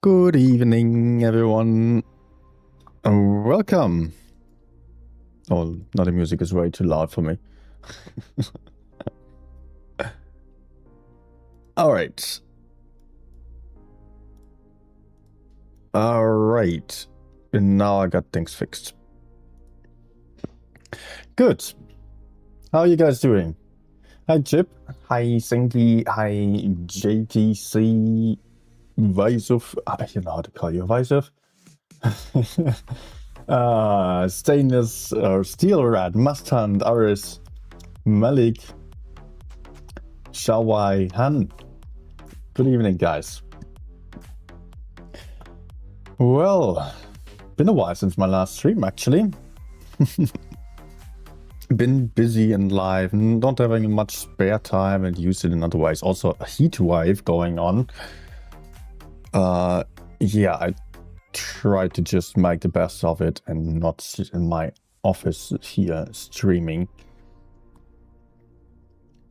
Good evening, everyone. Welcome. Oh, no, the music is way too loud for me. All right. All right. And now I got things fixed. Good. How are you guys doing? Hi, Chip. Hi, Sinky. Hi, JTC. Vaisuf. You know how to call you, Vaisuf. Stainless or Steel Rat, Mustang, Aris, Malik, Shawai, Han. Good evening, guys. Well, been a while since my last stream, actually. Been busy in life, not having much spare time and used it in other ways. Also, a heat wave going on. Yeah, I try to just make the best of it and not sit in my office here streaming.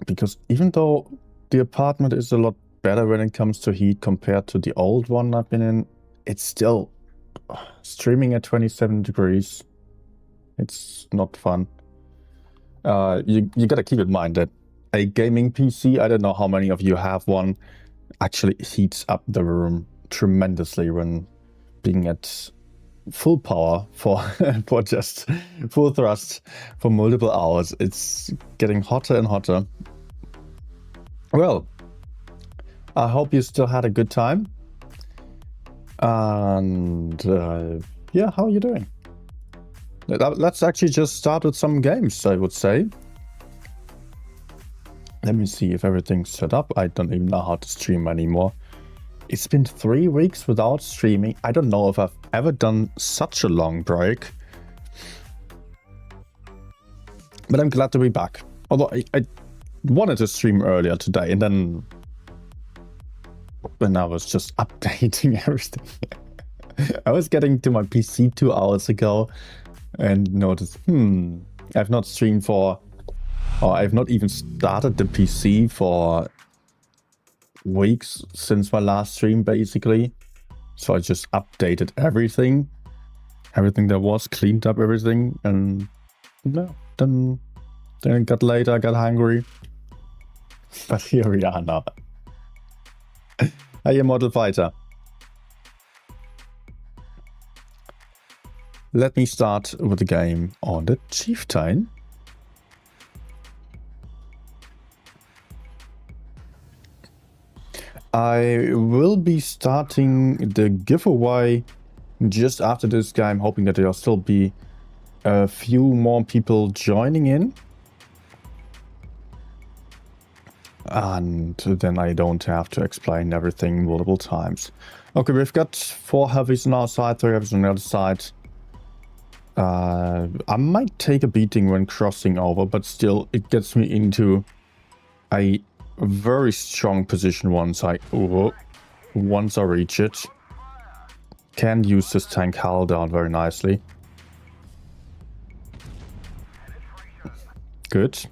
Because even though the apartment is a lot better when it comes to heat compared to the old one I've been in, it's still streaming at 27 degrees. It's not fun. You gotta keep in mind that a gaming PC, I don't know how many of you have one, actually heats up the room tremendously when being at full power for for just full thrust for multiple hours. It's getting hotter and hotter. Well, I hope you still had a good time. And yeah, how are you doing? Let's actually just start with some games, I would say. Let me see if everything's set up. I don't even know how to stream anymore. It's been 3 weeks without streaming. I don't know if I've ever done such a long break. But I'm glad to be back. Although I wanted to stream earlier today, and then when I was just updating everything. I was getting to my PC 2 hours ago and noticed, I've not streamed for, or I've not even started the PC for weeks since my last stream, basically. So I just updated everything there was, cleaned up everything, and no, then it got late, I got hungry. But here we are now. Hey, model fighter. Let me start with the game on the Chieftain. I will be starting the giveaway just after this game. I'm hoping that there'll still be a few more people joining in. And then I don't have to explain everything multiple times. Okay, we've got 4 heavies on our side, 3 heavies on the other side. I might take a beating when crossing over, but still it gets me into a very strong position once I reach it. Can use this tank hull down very nicely. Good.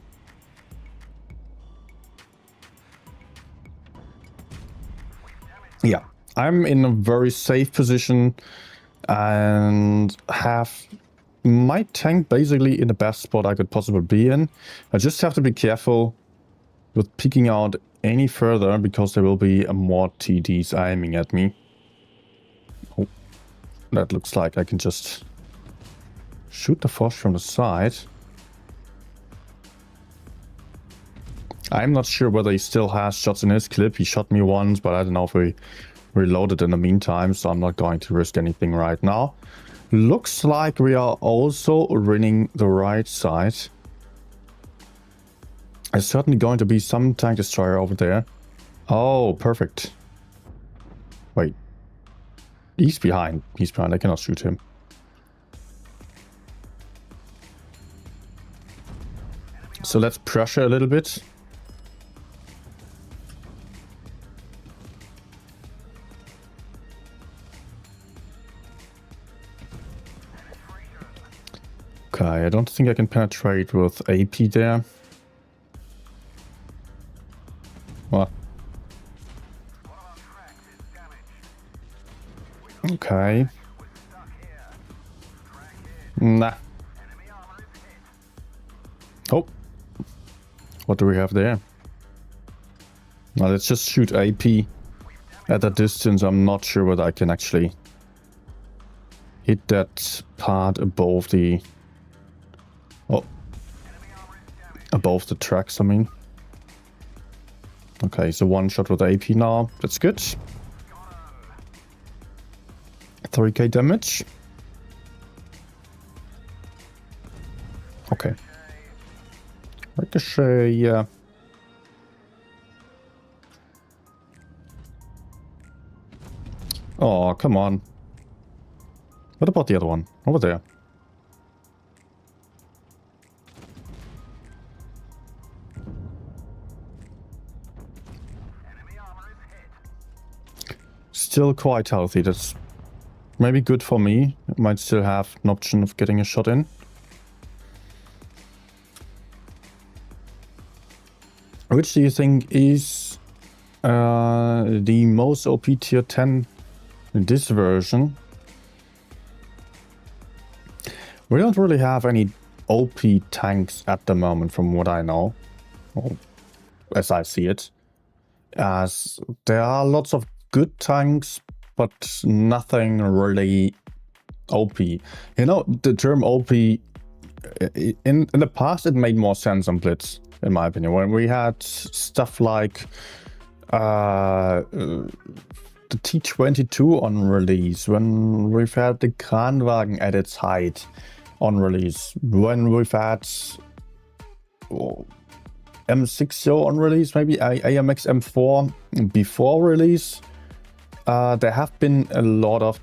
Yeah, I'm in a very safe position and have my tank basically in the best spot I could possibly be in. I just have to be careful with peeking out any further because there will be more TDs aiming at me. Oh, that looks like I can just shoot the Foch from the side. I'm not sure whether he still has shots in his clip. He shot me once, but I don't know if he reloaded in the meantime, so I'm not going to risk anything right now. Looks like we are also running the right side. There's certainly going to be some tank destroyer over there. Oh, perfect. Wait. He's behind. He's behind. I cannot shoot him. So let's pressure a little bit. Okay, I don't think I can penetrate with AP there. What? Okay. Nah. Oh. What do we have there? Now let's just shoot AP at a distance. I'm not sure whether I can actually hit that part above the... Oh. Above the tracks, I mean. Okay, so 1 shot with AP now. That's good. 3k damage. Okay. Ricochet, yeah. Oh, come on. What about the other one? Over there. Still quite healthy. That's maybe good for me. I might still have an option of getting a shot in. Which do you think is the most OP tier 10 in this version? We don't really have any OP tanks at the moment from what I know. Well, as I see it. As there are lots of good tanks, but nothing really OP. You know, the term OP, in the past it made more sense on Blitz, in my opinion. When we had stuff like the T22 on release, when we've had the Kranwagen at its height on release, when we've had M60 on release, maybe AMX M4 before release, there have been a lot of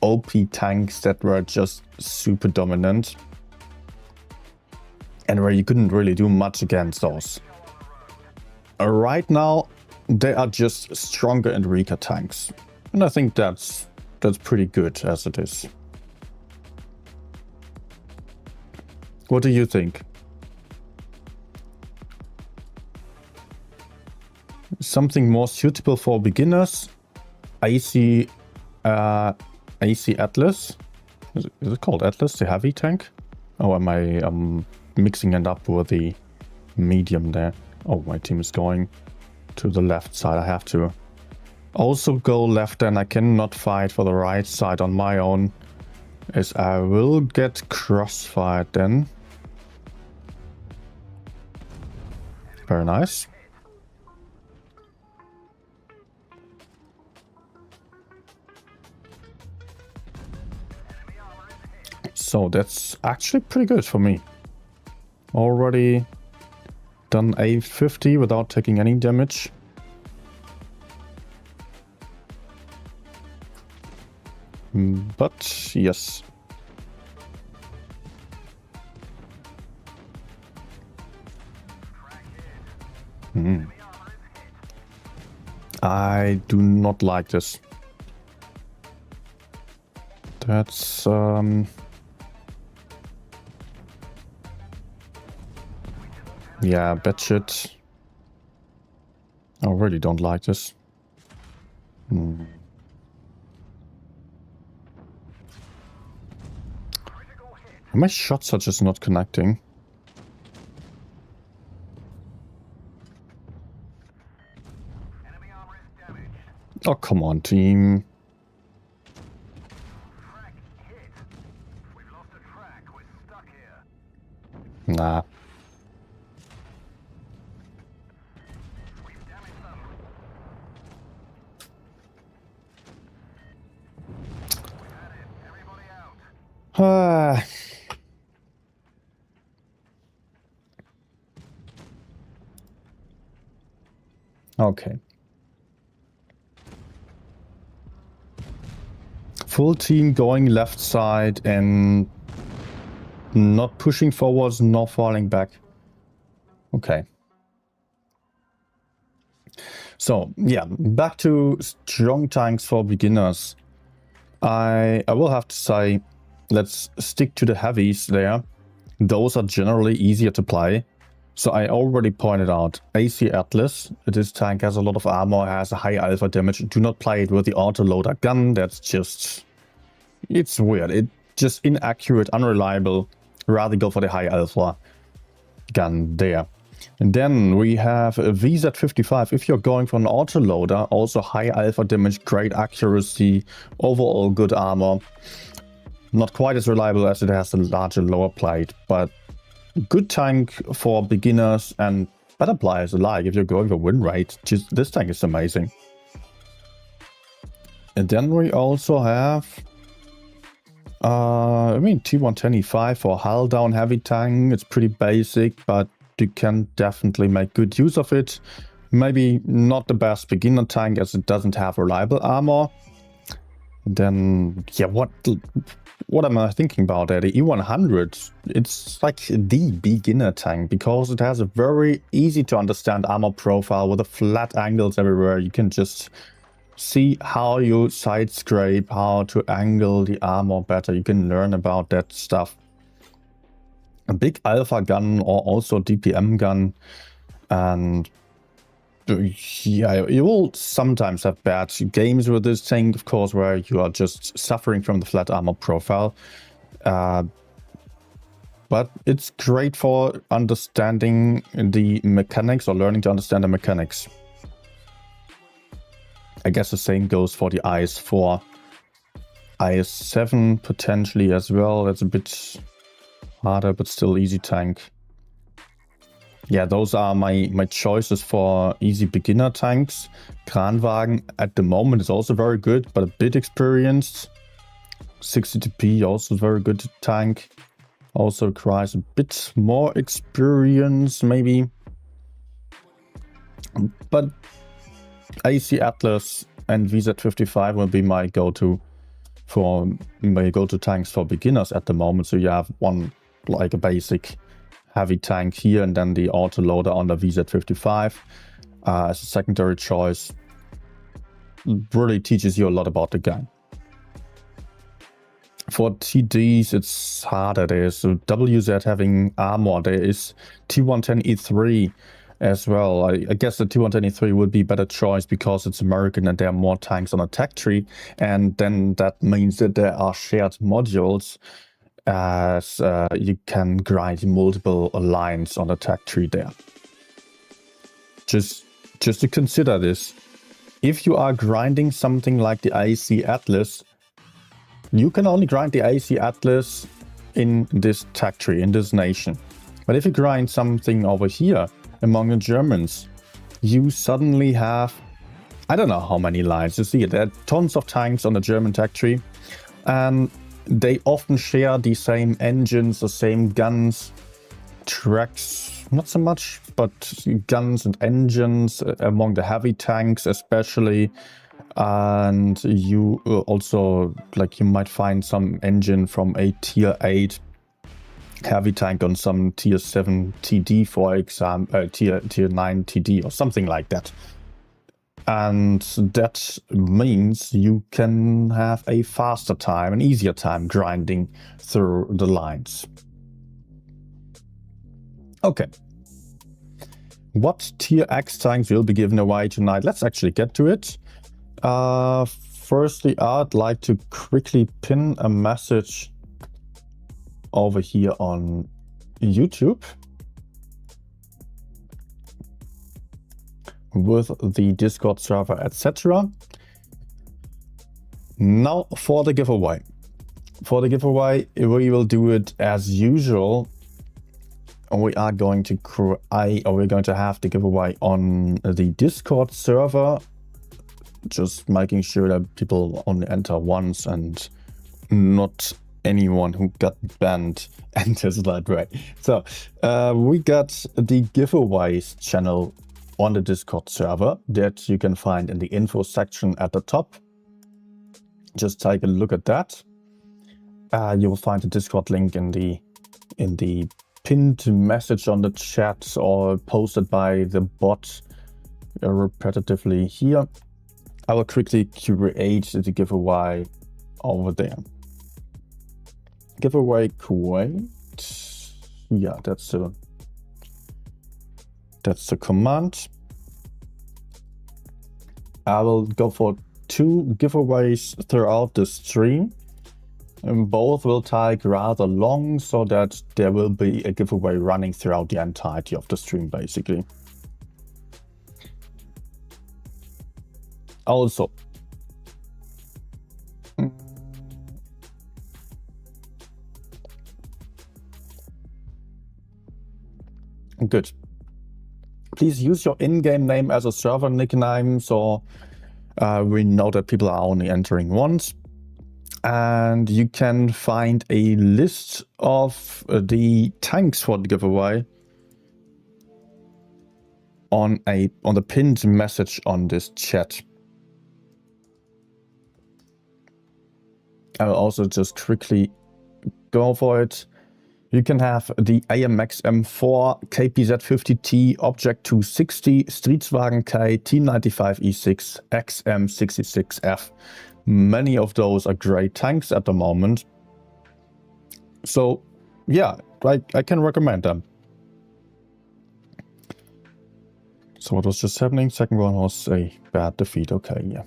OP tanks that were just super dominant and where you couldn't really do much against those. Right now, they are just stronger and weaker tanks, and I think that's pretty good as it is. What do you think? Something more suitable for beginners? AC Atlas? Is it called Atlas, the heavy tank? Oh, am I mixing it up with the medium there? Oh, my team is going to the left side. I have to also go left, and I cannot fight for the right side on my own, as I will get crossfired then. Very nice. So that's actually pretty good for me. Already done a 50 without taking any damage. But yes. I do not like this. That's yeah, bad shit. I really don't like this. My shots are just not connecting. Oh, come on, team. Nah. Okay. Full team going left side and not pushing forwards, nor falling back. Okay. So, yeah, back to strong tanks for beginners. I will have to say, let's stick to the heavies there. Those are generally easier to play. So I already pointed out AC Atlas. This tank has a lot of armor, has a high alpha damage. Do not play it with the autoloader gun. That's just... it's weird. It's just inaccurate, unreliable. Rather go for the high alpha gun there. And then we have a VZ55. If you're going for an autoloader, also high alpha damage, great accuracy, overall good armor. Not quite as reliable as it has a larger lower plate, but good tank for beginners and better players alike. If you're going for win rate, just this tank is amazing. And then we also have T125 for hull down heavy tank. It's pretty basic, but you can definitely make good use of it. Maybe not the best beginner tank as it doesn't have reliable armor. Then, yeah, what am I thinking about there? The E100, it's like the beginner tank because it has a very easy to understand armor profile with the flat angles everywhere. You can just see how you side scrape, how to angle the armor better. You can learn about that stuff. A big alpha gun or also DPM gun, and yeah, you will sometimes have bad games with this tank, of course, where you are just suffering from the flat armor profile. But it's great for understanding the mechanics or learning to understand the mechanics. I guess the same goes for the IS-4. IS-7 potentially as well. That's a bit harder, but still easy tank. Yeah, those are my choices for easy beginner tanks. Kranwagen at the moment is also very good, but a bit experienced. 60TP also very good tank. Also requires a bit more experience, maybe. But AC Atlas and VZ55 will be my go-to tanks for beginners at the moment. So you have one like a basic heavy tank here, and then the autoloader on the VZ55 as a secondary choice. Really teaches you a lot about the gun. For TDs, it's harder. There's WZ having armor. There is T110E3 as well. I guess the T110E3 would be a better choice because it's American and there are more tanks on a tech tree. And then that means that there are shared modules, as you can grind multiple lines on the tech tree there. Just to consider this. if you are grinding something like the AC Atlas, you can only grind the AC Atlas in this tech tree, in this nation. But if you grind something over here among the Germans, you suddenly have, I don't know how many lines. You see, there are tons of tanks on the German tech tree, and they often share the same engines, the same guns, tracks, not so much, but guns and engines among the heavy tanks especially. And you also, like, you might find some engine from a tier 8 heavy tank on some tier 7 TD, for example, tier 9 TD or something like that. And that means you can have a faster time, an easier time grinding through the lines. Okay. What tier X tanks will be given away tonight? Let's actually get to it. Firstly, I'd like to quickly pin a message over here on YouTube with the Discord server, etc. Now for the giveaway. For the giveaway, we will do it as usual. We are going to we're going to have the giveaway on the Discord server, just making sure that people only enter once and not anyone who got banned enters that way. So we got the giveaways channel on the Discord server that you can find in the info section at the top. Just take a look at that. You will find the Discord link in the pinned message on the chat or posted by the bot repetitively here. I will quickly create the giveaway over there. Giveaway Kuwait. Yeah, that's the command. I will go for 2 giveaways throughout the stream. And both will take rather long, so that there will be a giveaway running throughout the entirety of the stream, basically. Also, good. Please use your in-game name as a server nickname, so we know that people are only entering once. And you can find a list of the tanks for the giveaway on the pinned message on this chat. I will also just quickly go for it. You can have the AMX M4, KPZ50T, Object 260, Streetswagen K, T95E6, XM66F. Many of those are great tanks at the moment. So yeah, I can recommend them. So what was just happening? Second one was a bad defeat. Okay, yeah.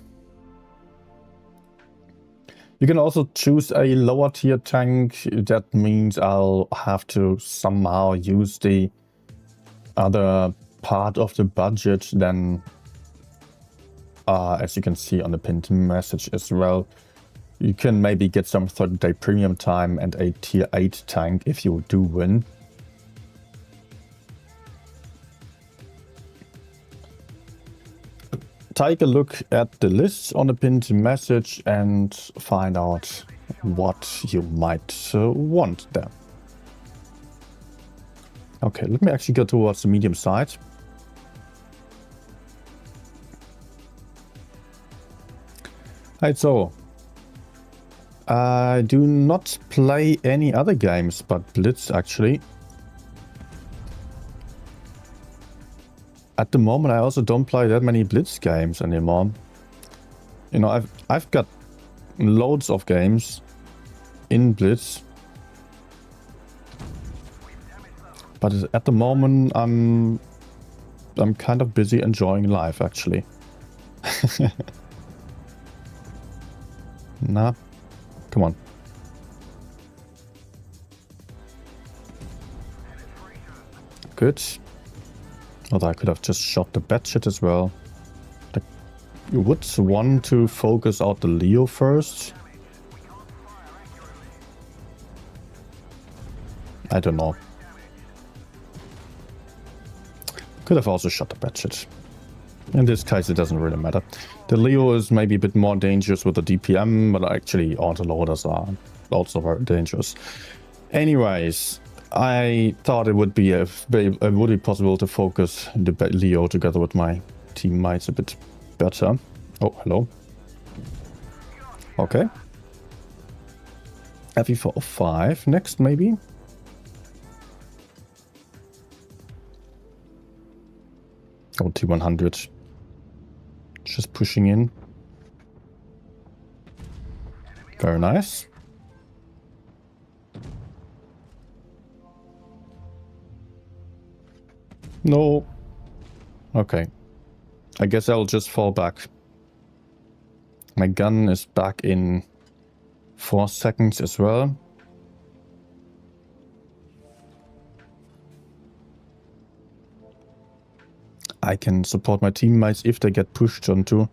You can also choose a lower tier tank. That means I'll have to somehow use the other part of the budget than as you can see on the pinned message as well. You can maybe get some 30-day premium time and a tier 8 tank if you do win. Take a look at the lists on the pinned message and find out what you might want there. Okay, let me actually go towards the medium side. Right, so I do not play any other games but Blitz actually. At the moment I also don't play that many Blitz games anymore. You know, I've got loads of games in Blitz. But at the moment I'm kind of busy enjoying life actually. Nah, come on. Good. Although I could have just shot the bad shit as well. You would want to focus out the Leo first. I don't know. Could have also shot the Batchet. In this case, it doesn't really matter. The Leo is maybe a bit more dangerous with the DPM, but actually autoloaders are also very dangerous. Anyways, I thought it would be possible to focus the Leo together with my teammates a bit better. Oh, hello. Okay. FE405 next, maybe? Oh, T100. Just pushing in. Very nice. No. Okay. I guess I'll just fall back. My gun is back in 4 seconds as well. I can support my teammates if they get pushed onto.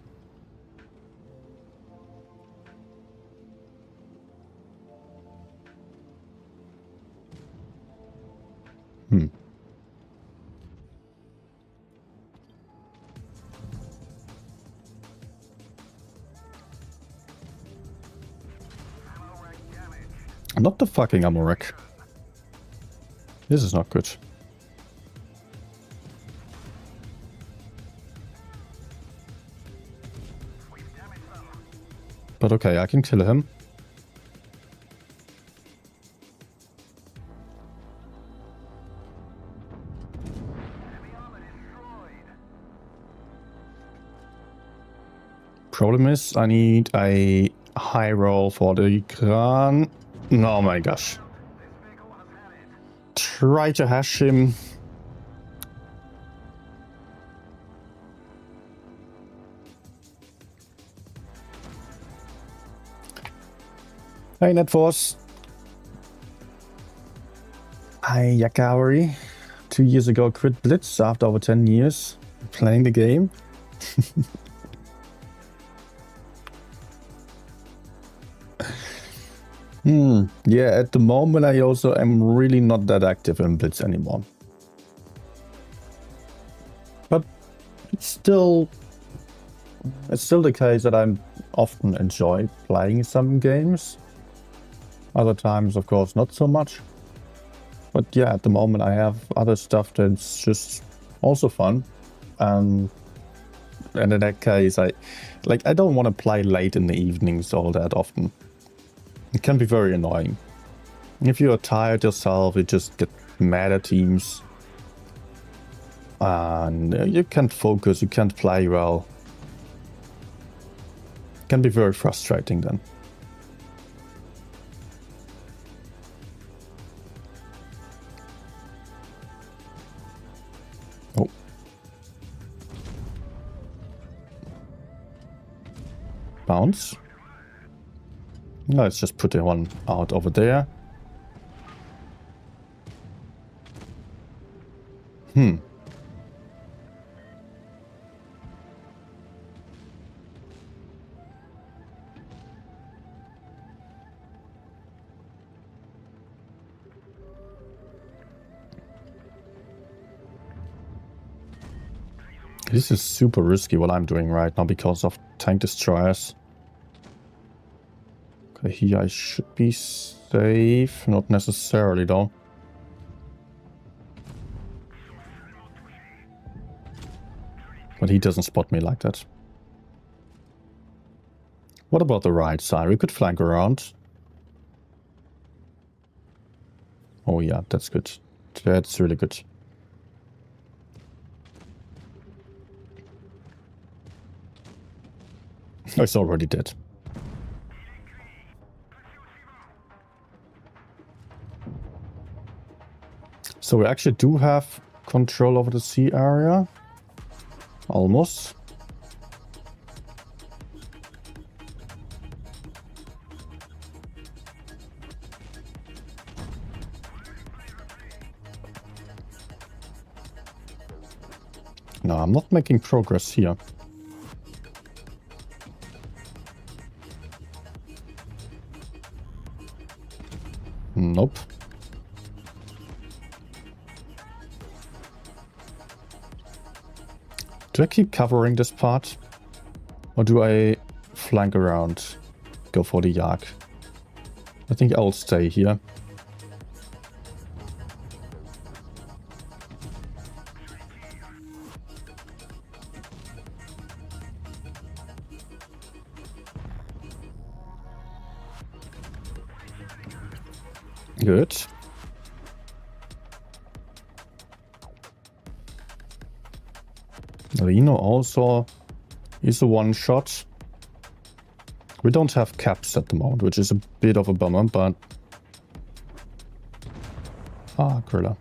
Not the fucking ammo rack. This is not good. But okay, I can kill him. Problem is, I need a high roll for the Kran. Oh my gosh. Try to hash him. Hey, NetForce. Hi, Yakari. 2 years ago, quit Blitz after over 10 years playing the game. Yeah, at the moment I also am really not that active in Blitz anymore. But it's still the case that I often enjoy playing some games. Other times, of course, not so much. But yeah, at the moment I have other stuff that's just also fun. And in that case, I don't want to play late in the evenings all that often. It can be very annoying. If you are tired yourself, you just get mad at teams. And you can't focus, you can't play well. It can be very frustrating then. Oh. Bounce. Let's just put the one out over there. This is super risky what I'm doing right now because of tank destroyers. Okay, here I should be safe. Not necessarily though. But he doesn't spot me like that. What about the right side? We could flank around. Oh yeah, that's good. That's really good. Oh, it's already dead. So we actually do have control over the sea area. Almost. No, I'm not making progress here. Nope. Do I keep covering this part? Or do I flank around? Go for the Yak? I think I'll stay here. Good. Reno also is a one-shot. We don't have caps at the moment, which is a bit of a bummer, but... Ah, Gorilla.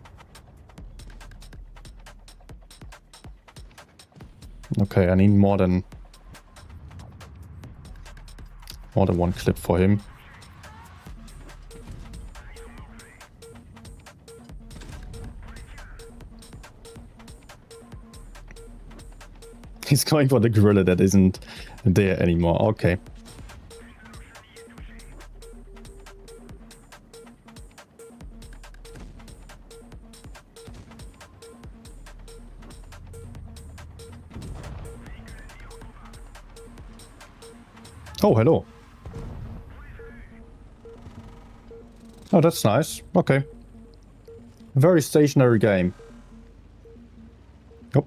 Okay, I need more than one clip for him. He's going for the gorilla that isn't there anymore. Okay. Oh, hello. Oh, that's nice. Okay. Very stationary game. Yep.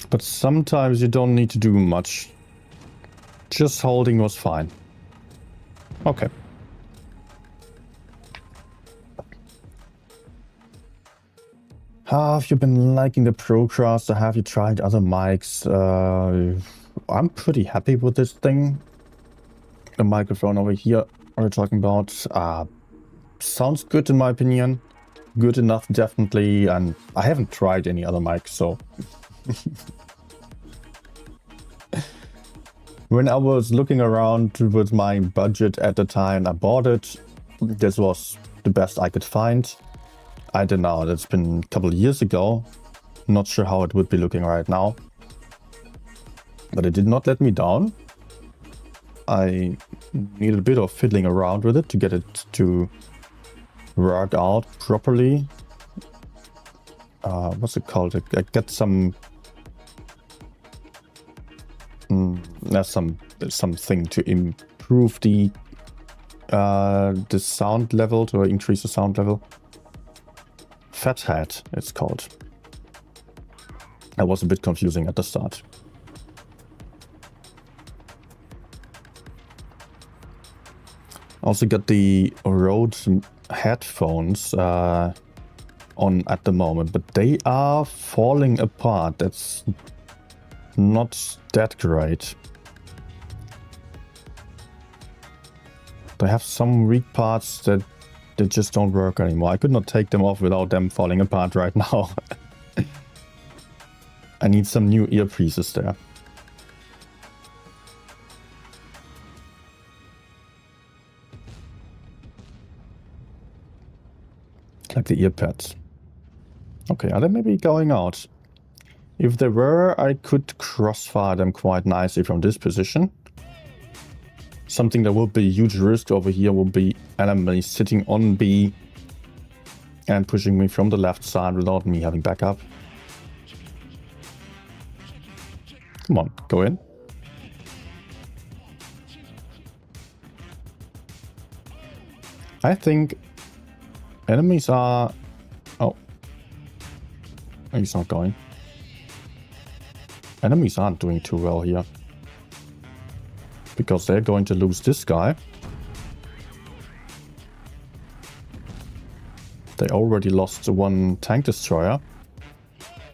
But sometimes you don't need to do much. Just holding was fine. Okay. Have you been liking the Procast or have you tried other mics? I'm pretty happy with this thing. The microphone over here we're talking about sounds good in my opinion. Good enough, definitely. And I haven't tried any other mics, so... When I was looking around with my budget at the time I bought it, this was the best I could find. I don't know, that's been a couple of years ago. Not sure how it would be looking right now. But it did not let me down. I needed a bit of fiddling around with it to get it to work out properly. What's it called? I get some... there's something to improve the sound level, to increase the sound level. Fathead, it's called. That was a bit confusing at the start. Also got the Rode headphones on at the moment, but they are falling apart. That's not that great. They have some weak parts that they just don't work anymore. I could not take them off without them falling apart right now. I need some new earpieces there. Like the ear pads. Okay, are they maybe going out? If they were, I could crossfire them quite nicely from this position. Something that would be a huge risk over here would be enemies sitting on B and pushing me from the left side without me having backup. Come on, go in. I think enemies are... Oh. He's not going. Enemies aren't doing too well here. Because they're going to lose this guy. They already lost one tank destroyer.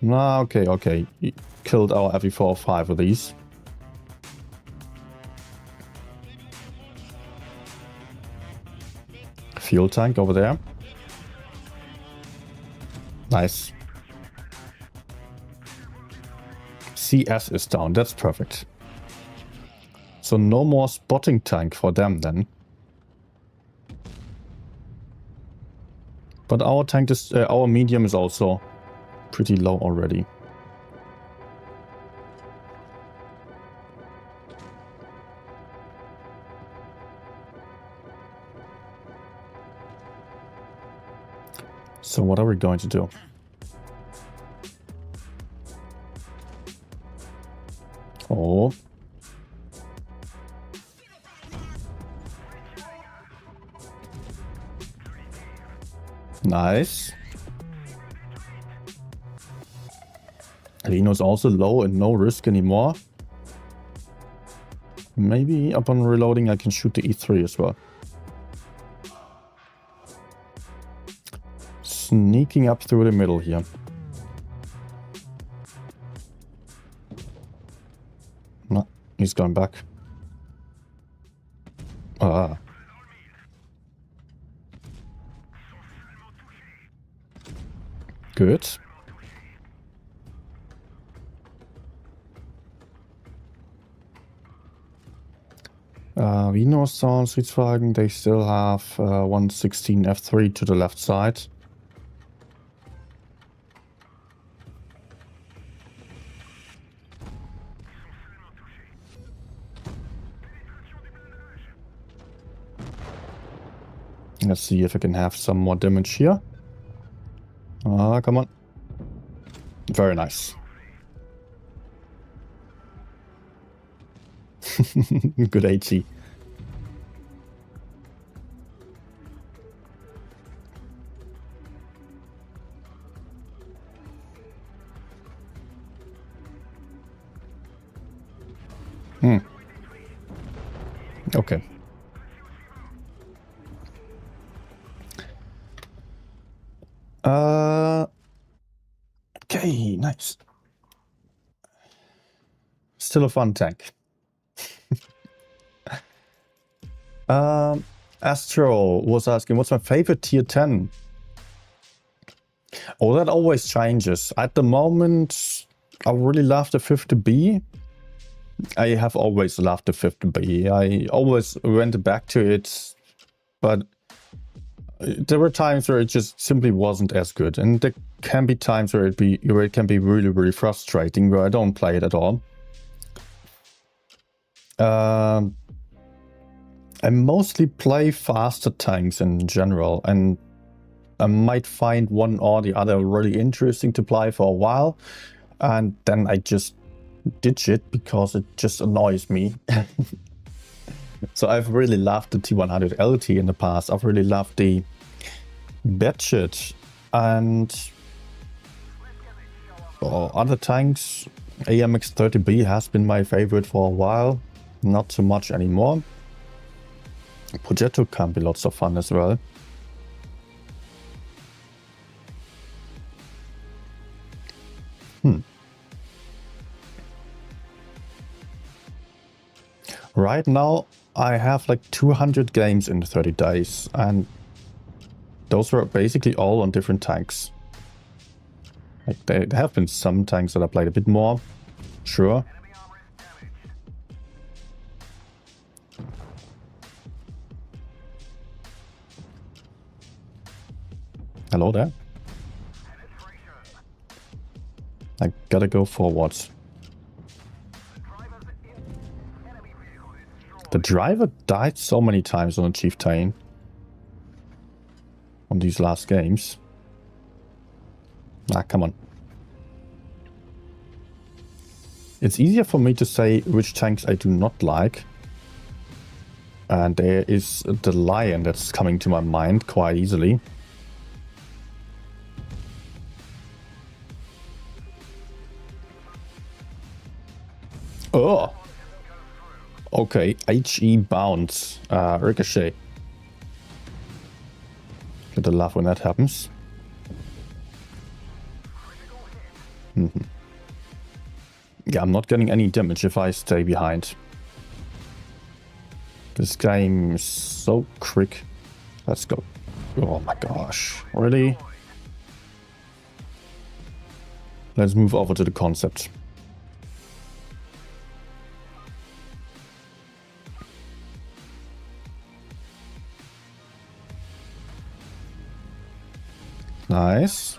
Ah, okay, okay. He killed our FE405 with these. Fuel tank over there. Nice. CS is down, that's perfect. So no more spotting tank for them then. But our tank is, our medium is also pretty low already. So what are we going to do? Oh. Nice. Reno's also low and no risk anymore. Maybe upon reloading I can shoot the E3 as well. Sneaking up through the middle here. No, he's going back. Ah. Good. Reno on Südwagen, they still have 116 F3 to the left side. Let's see if I can have some more damage here. Ah, come on. Very nice. Good HE. Okay. Okay, nice. Still a fun tank. Astro was asking, what's my favorite tier 10? Oh, that always changes. At the moment, I really love the 50B. I have always loved the 50B. I always went back to it, but there were times where it just simply wasn't as good. And there can be times where it can be really, really frustrating, where I don't play it at all. I mostly play faster tanks in general, and I might find one or the other really interesting to play for a while, and then I just ditch it because it just annoys me. So I've really loved the T100 LT in the past. I've really loved the Batchet and other tanks. AMX-30B has been my favorite for a while, not so much anymore. Progetto can be lots of fun as well. Right now I have like 200 games in 30 days, and those were basically all on different tanks. Like there have been some tanks that I played a bit more, sure. Hello there. I gotta go forward. The driver died so many times on a Chieftain on these last games. Ah, come on. It's easier for me to say which tanks I do not like. And there is the Lion that's coming to my mind quite easily. Oh! Okay, HE bounce, ricochet. Gotta laugh when that happens. Yeah, I'm not getting any damage if I stay behind. This game is so quick. Let's go. Oh my gosh, really? Let's move over to the concept. Nice.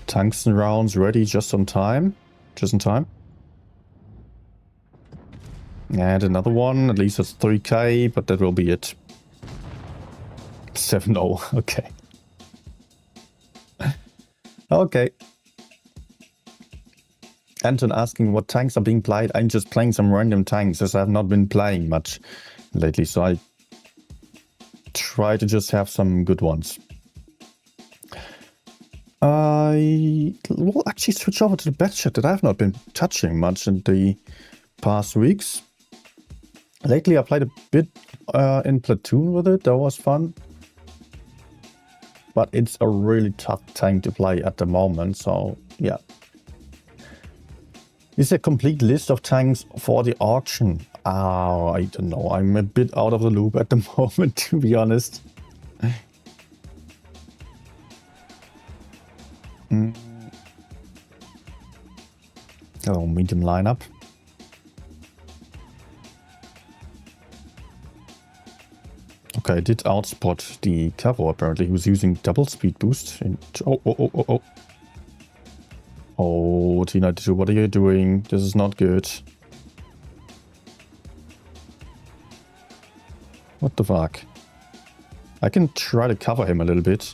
Tungsten rounds ready just on time. Just in time. And another one. At least it's 3k, but that will be it. 7-0. Okay. Okay. Anton asking what tanks are being played. I'm just playing some random tanks as I've not been playing much lately, so I try to just have some good ones. I will actually switch over to the batchet that I've not been touching much in the past weeks. Lately I played a bit in Platoon with it, that was fun. But it's a really tough tank to play at the moment, so yeah. Is a complete list of tanks for the auction? Oh, I don't know. I'm a bit out of the loop at the moment, to be honest. Oh, medium lineup. Okay, I did outspot the Cavo apparently. He was using double speed boost. Oh. Oh, T92, what are you doing? This is not good. What the fuck? I can try to cover him a little bit.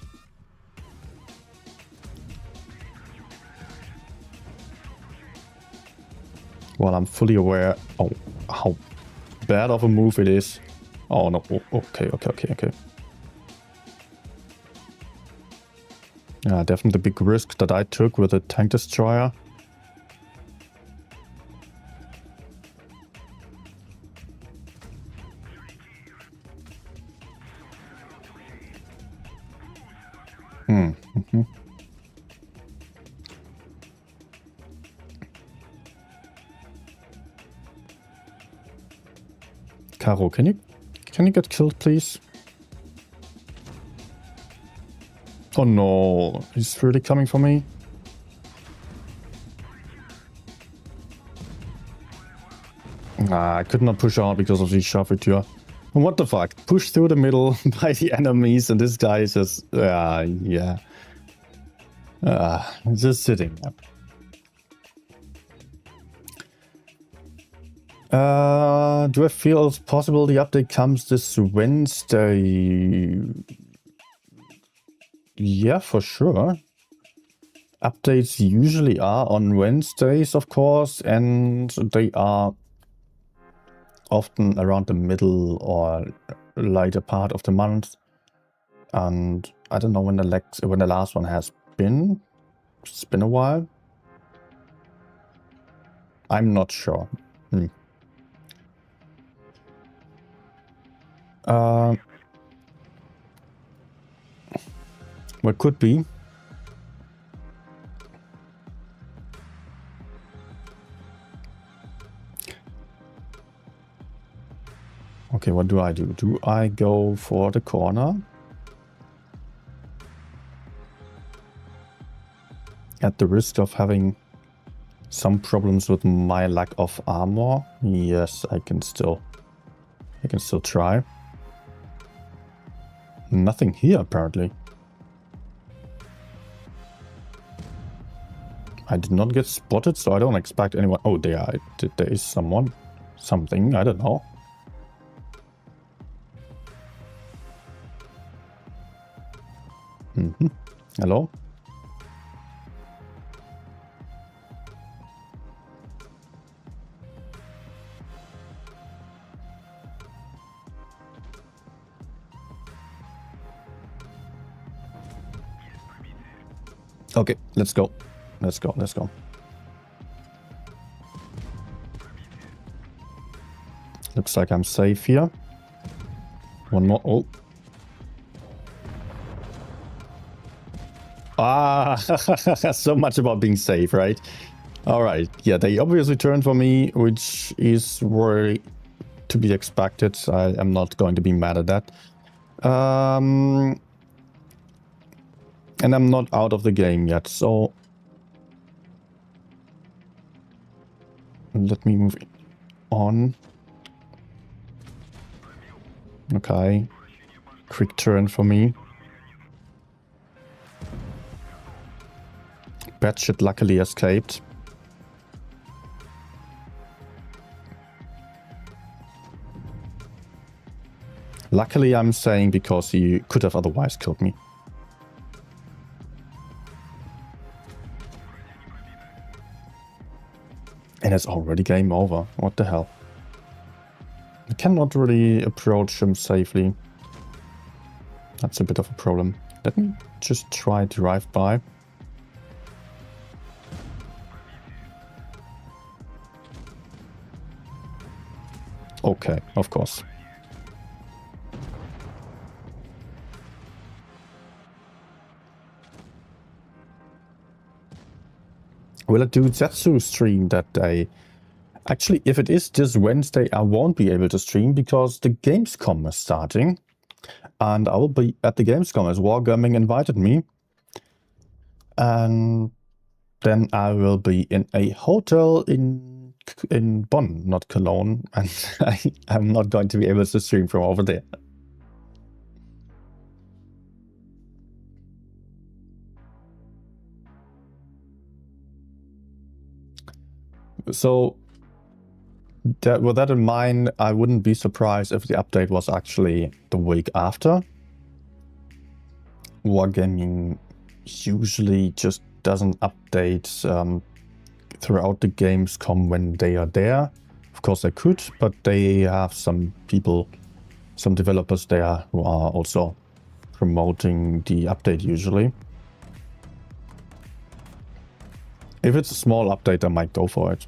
Well, I'm fully aware of how bad of a move it is. Oh no, oh, okay. Yeah, definitely a big risk that I took with a tank destroyer. Caro, can you get killed, please? Oh no, he's really coming for me. Nah, I could not push out because of the Charfuture. What the fuck? Push through the middle by the enemies and this guy is just... yeah. Just sitting there. Do I feel it's possible the update comes this Wednesday? Yeah, for sure. Updates usually are on Wednesdays, of course, and they are often around the middle or later part of the month. And I don't know when the last one has been. It's been a while. I'm not sure. What could be? Okay, what do I do? Do I go for the corner? At the risk of having some problems with my lack of armor? Yes, I can still try. Nothing here, apparently. I did not get spotted, so I don't expect anyone... Oh, there is someone. Something, I don't know. Hello? Okay, let's go. Let's go. Looks like I'm safe here. One more. Oh. Ah, so much about being safe, right? Alright, yeah, they obviously turned for me, which is very to be expected. I am not going to be mad at that. And I'm not out of the game yet, so... Let me move on. Okay. Quick turn for me. Batchet luckily escaped. Luckily I'm saying because he could have otherwise killed me. And it's already game over. What the hell? I cannot really approach him safely. That's a bit of a problem. Let me just try drive by. Okay, of course. Will I do Zetsu stream that day? Actually, if it is this Wednesday, I won't be able to stream because the Gamescom is starting. And I will be at the Gamescom as Wargaming invited me. And then I will be in a hotel in Bonn, not Cologne. And I'm not going to be able to stream from over there. So, with that in mind, I wouldn't be surprised if the update was actually the week after. Wargaming usually just doesn't update throughout the Gamescom when they are there. Of course they could, but they have some people, some developers there who are also promoting the update usually. If it's a small update, I might go for it.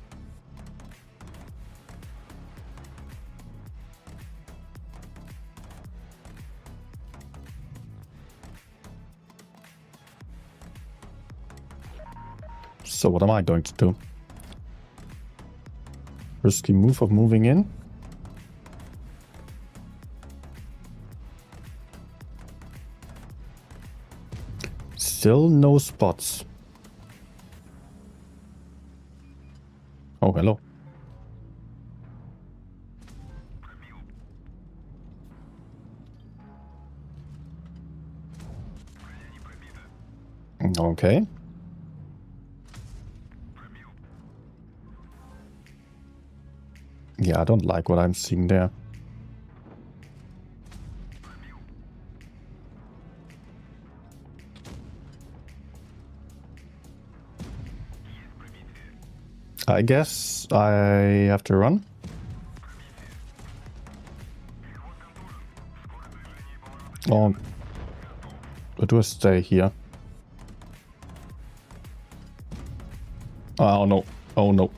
So what am I going to do? Risky move of moving in. Still no spots. Oh, hello. Okay. Yeah, I don't like what I'm seeing there. I guess I have to run. Or do I stay here? Oh no. Oh no.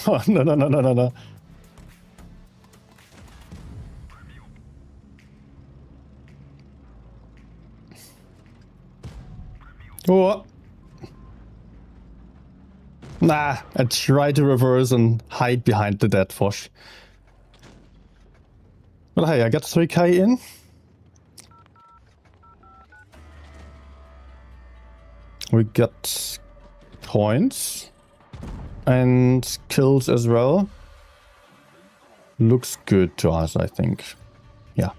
Oh no, no. Oh. Nah, I tried to reverse and hide behind the dead Fosh. But hey, I got 3k in. We got points and kills as well. Looks good to us, I think. Yeah.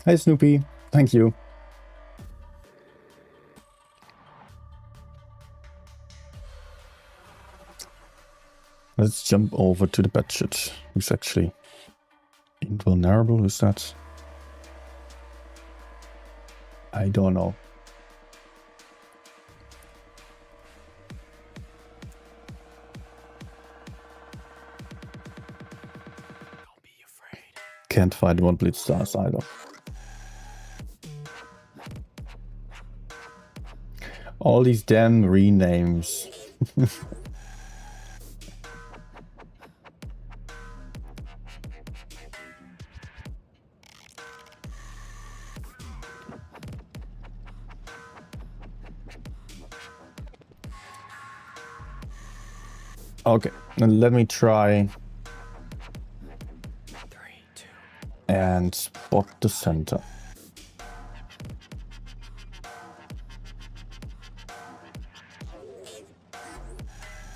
Hey Snoopy, thank you. Let's jump over to the batshit. Who's actually invulnerable? Who's that? I don't know. Don't be afraid. Can't find one Blitz stars either. All these damn renames. Okay, and let me try 3, 2, and spot the center.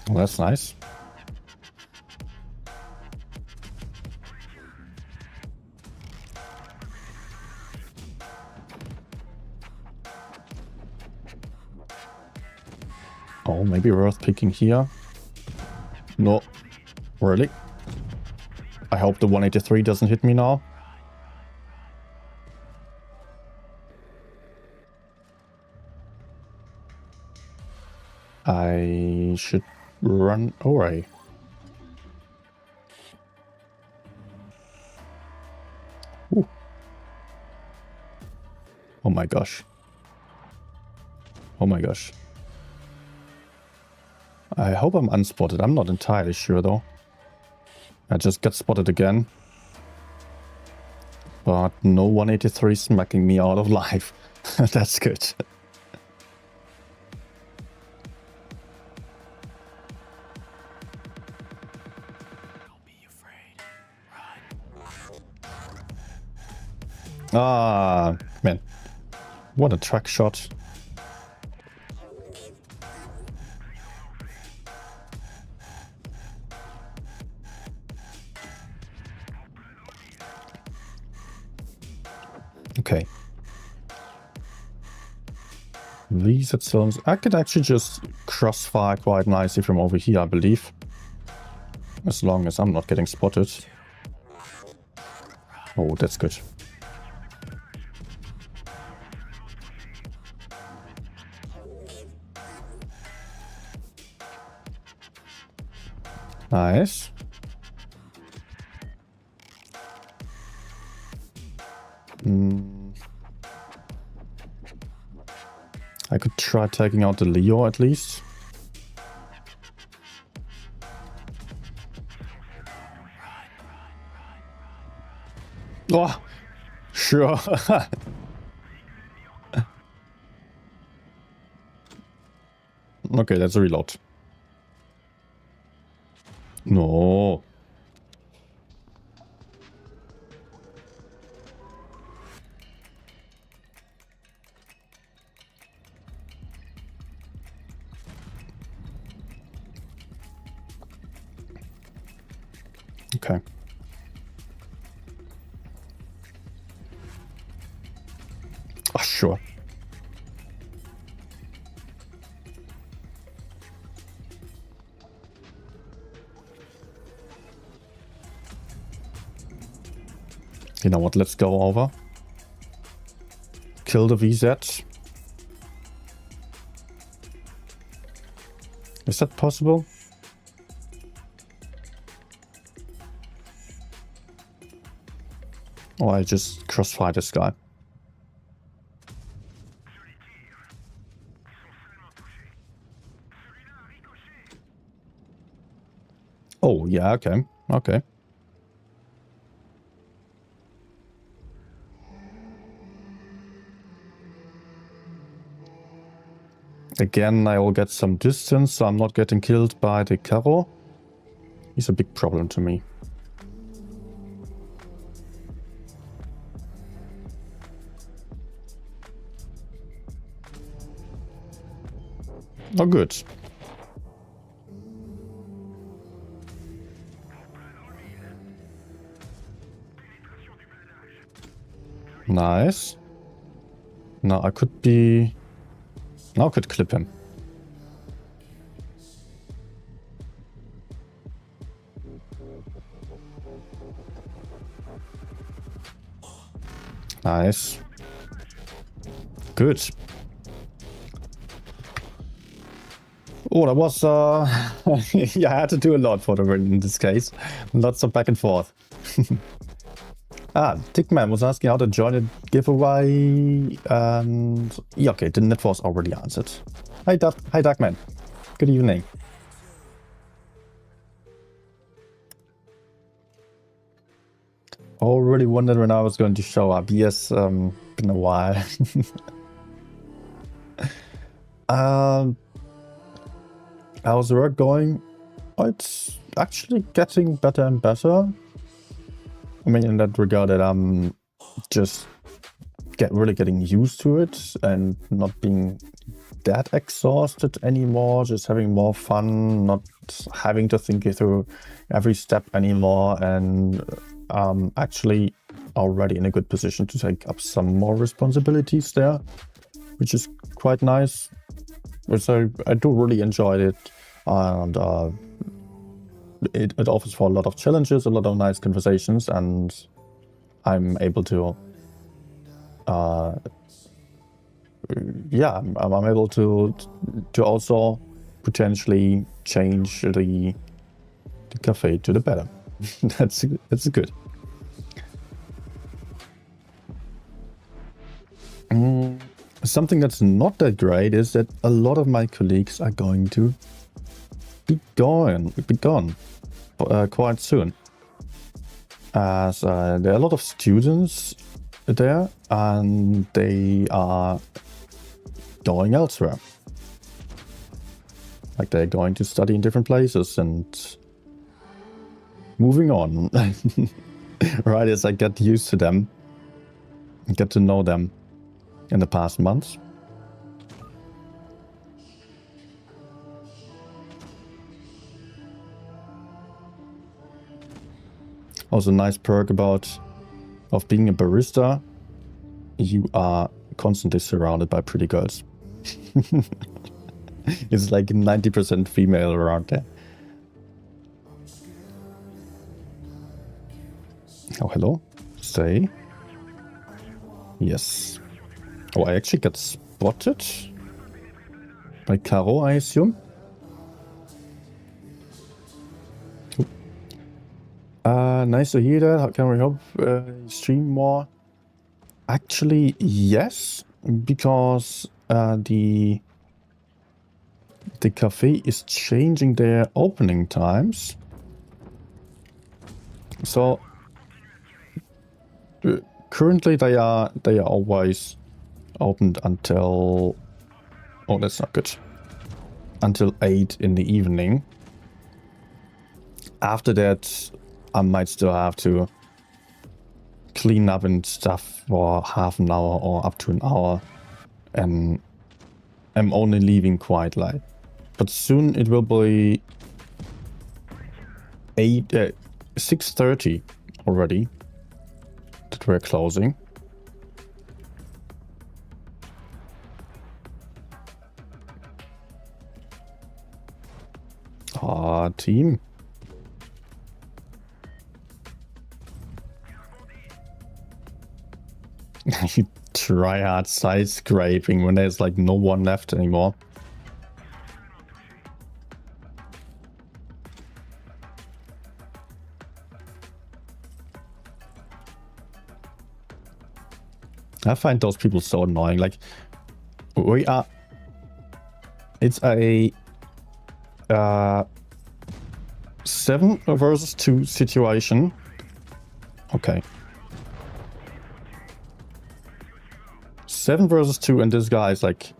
Well, that's nice. Oh, maybe worth picking here. No. Really? I hope the 183 doesn't hit me now. I should run away. Ooh. Oh my gosh. Oh my gosh. I hope I'm unspotted. I'm not entirely sure though. I just got spotted again. But no 183 smacking me out of life. That's good. Don't be afraid. Run. Ah, man. What a track shot. Okay. These at zones. I could actually just crossfire quite nicely from over here, I believe. As long as I'm not getting spotted. Oh, that's good. Nice. I could try taking out the Leo at least. Oh, sure. Okay, let's reload. No. Okay. Oh, sure. You know what? Let's go over. Kill the VZ. Is that possible? Or I just crossfire this guy. Oh, yeah, okay. Okay. Again, I will get some distance, so I'm not getting killed by the Caro. He's a big problem to me. Oh, good. Nice. Now I could be... Now I could clip him. Nice. Good. Oh, that was... yeah, I had to do a lot for the win in this case. Lots of back and forth. Dickman was asking how to join a giveaway, and yeah, okay, that was already answered. Hi, Duckman. Good evening. Already wondered when I was going to show up. Yes, been a while. How's the work going? Oh, it's actually getting better and better. I mean, in that regard, that I'm just really getting used to it and not being that exhausted anymore. Just having more fun, not having to think through every step anymore, and actually already in a good position to take up some more responsibilities there, which is quite nice. which I do really enjoy it, and it offers for a lot of challenges, a lot of nice conversations, and I'm able to, yeah, I'm able to also potentially change the cafe to the better. That's good. Something that's not that great is that a lot of my colleagues are going to be gone quite soon, as there are a lot of students there and they are going elsewhere. Like they're going to study in different places and moving on. Right as I get used to them, get to know them in the past months. Also, nice perk of being a barista, you are constantly surrounded by pretty girls. It's like 90% female around there. Oh, hello. Say. Yes. Oh, I actually got spotted by Caro, I assume. Nice to hear that. How can we help stream more? Actually, yes, because the cafe is changing their opening times. So currently they are always opened until, oh, that's not good, until 8 in the evening. After that, I might still have to clean up and stuff for half an hour or up to an hour, and I'm only leaving quite late. But soon it will be 6:30 already that we're closing. Ah, team. You try hard side scraping when there's like no one left anymore. I find those people so annoying. Like, it's a 7 versus 2 situation. Okay. 7 versus 2, and this guy is like,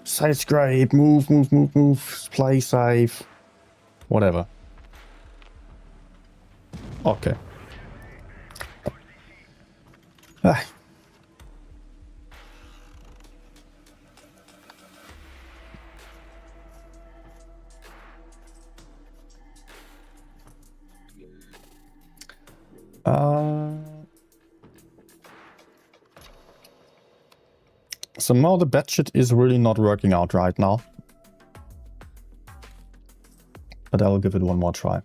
side scrape, move, play safe, whatever. Okay. Ah. Somehow the batshit is really not working out right now. But I will give it one more try.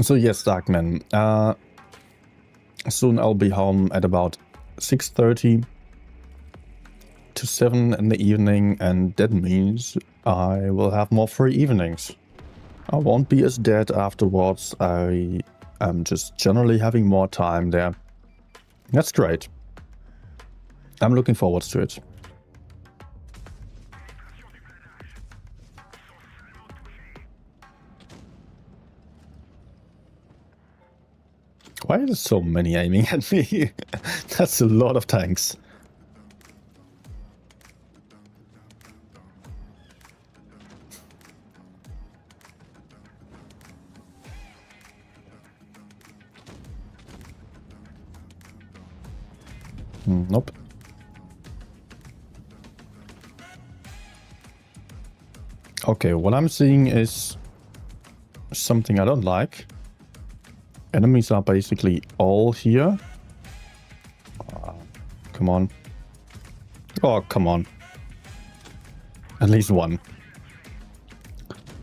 So yes, Darkman. Soon I'll be home at about 6:30 to 7 in the evening, and that means I will have more free evenings. I won't be as dead afterwards. I am just generally having more time there. That's great. I'm looking forward to it. Why are there so many aiming at me? That's a lot of tanks. Nope. Okay, what I'm seeing is something I don't like. Enemies are basically all here. Come on. Oh, come on. At least one.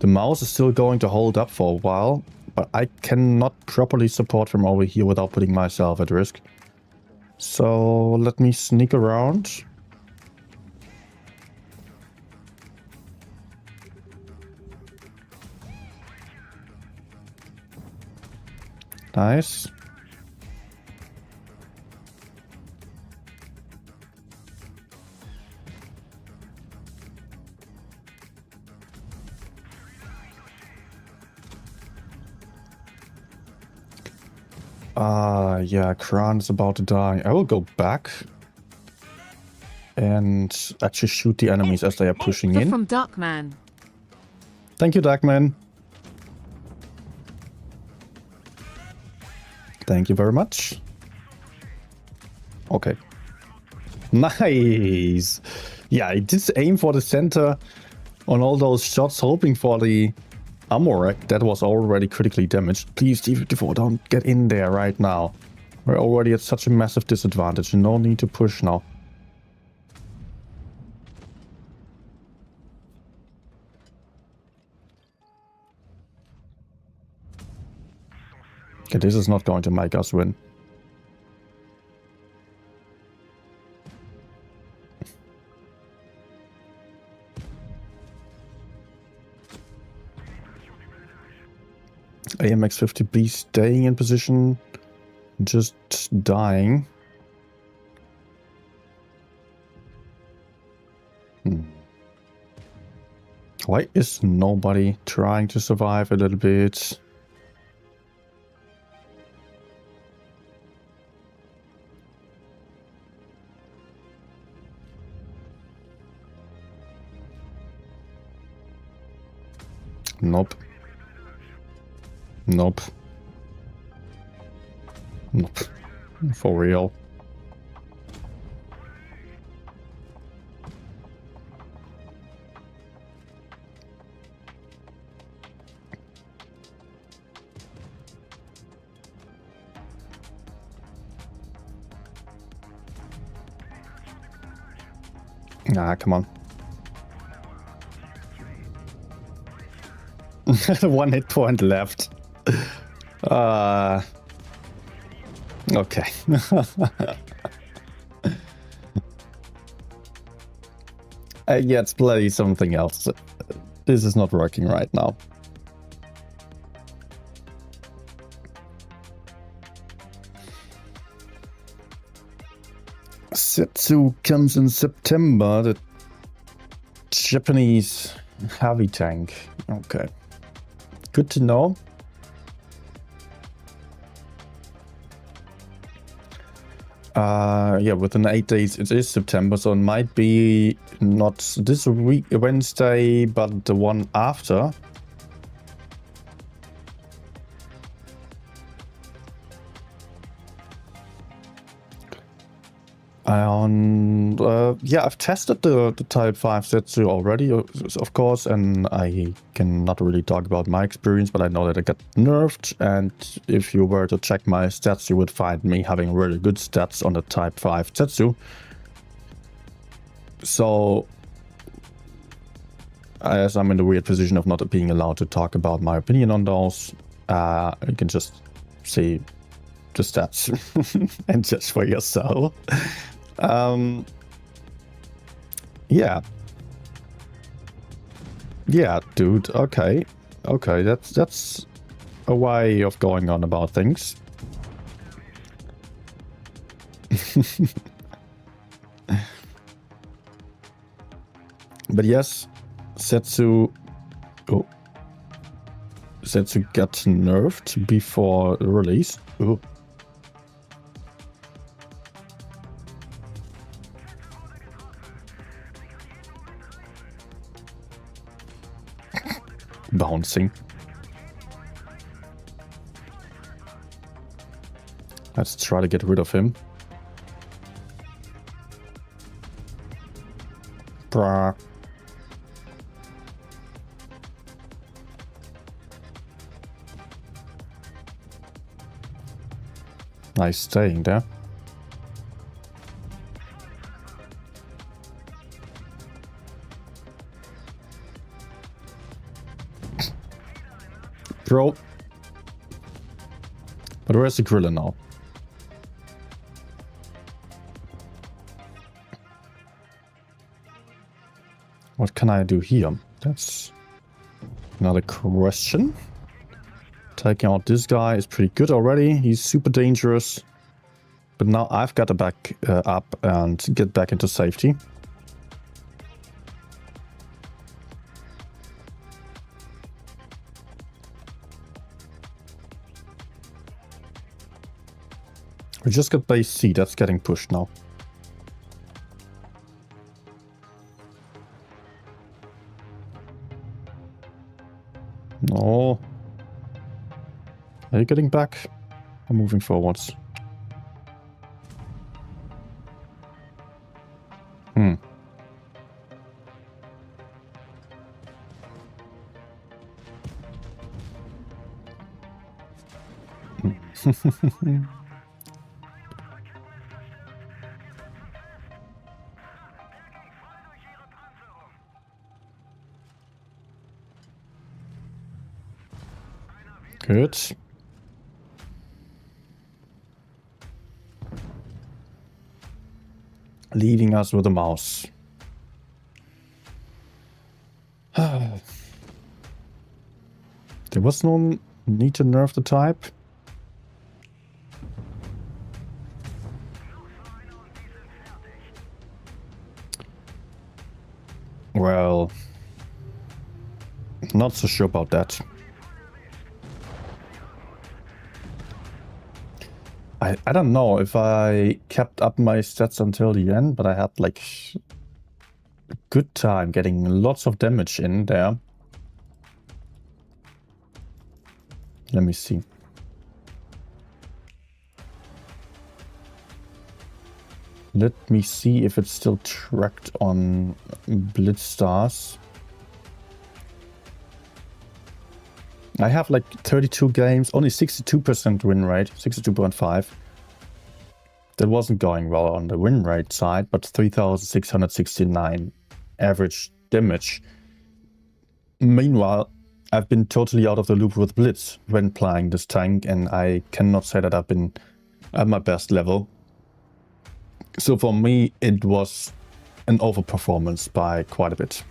The mouse is still going to hold up for a while, but I cannot properly support from over here without putting myself at risk. So let me sneak around. Nice. Yeah, Kran is about to die. I will go back and actually shoot the enemies as they are pushing in. From Darkman. Thank you, Darkman. Thank you very much. Okay. Nice. Yeah, I did aim for the center on all those shots, hoping for the Amorek that was already critically damaged. Please, T-54, don't get in there right now. We're already at such a massive disadvantage. No need to push now. Okay, this is not going to make us win. AMX 50B staying in position, just dying. Why is nobody trying to survive a little bit? Nope. Nope. Nope. For real. Ah, come on. One hit point left. Okay. Yeah, let's play something else. This is not working right now. Setsu comes in September, the Japanese heavy tank. Okay. Good to know. Yeah, within 8 days it is September, so it might be not this week, Wednesday, but the one after. Yeah, I've tested the Type 5 Setsu already, of course, and I cannot really talk about my experience, but I know that I got nerfed, and if you were to check my stats, you would find me having really good stats on the Type 5 Setsu. So, as I'm in the weird position of not being allowed to talk about my opinion on those, you can just see the stats and judge for yourself. Yeah. Yeah, dude. Okay. Okay, that's a way of going on about things. But yes, Setsu... Oh. Setsu got nerfed before release. Oh. Bouncing. Let's try to get rid of him. Bruh. Nice staying there. Bro. But where's the gorilla now? What can I do here? That's another question. Taking out this guy is pretty good already. He's super dangerous. But now I've got to back up and get back into safety. We just got base C. That's getting pushed now. No. Are you getting back? I'm moving forwards. Good. Leaving us with a mouse. There was no need to nerf the type. Well, not so sure about that. I don't know if I kept up my stats until the end, but I had like a good time getting lots of damage in there. Let me see. Let me see if it's still tracked on Blitz stars. I have like 32 games, only 62% win rate, 62.5. That wasn't going well on the win rate side, but 3,669 average damage. Meanwhile, I've been totally out of the loop with Blitz when playing this tank, and I cannot say that I've been at my best level. So for me, it was an overperformance by quite a bit.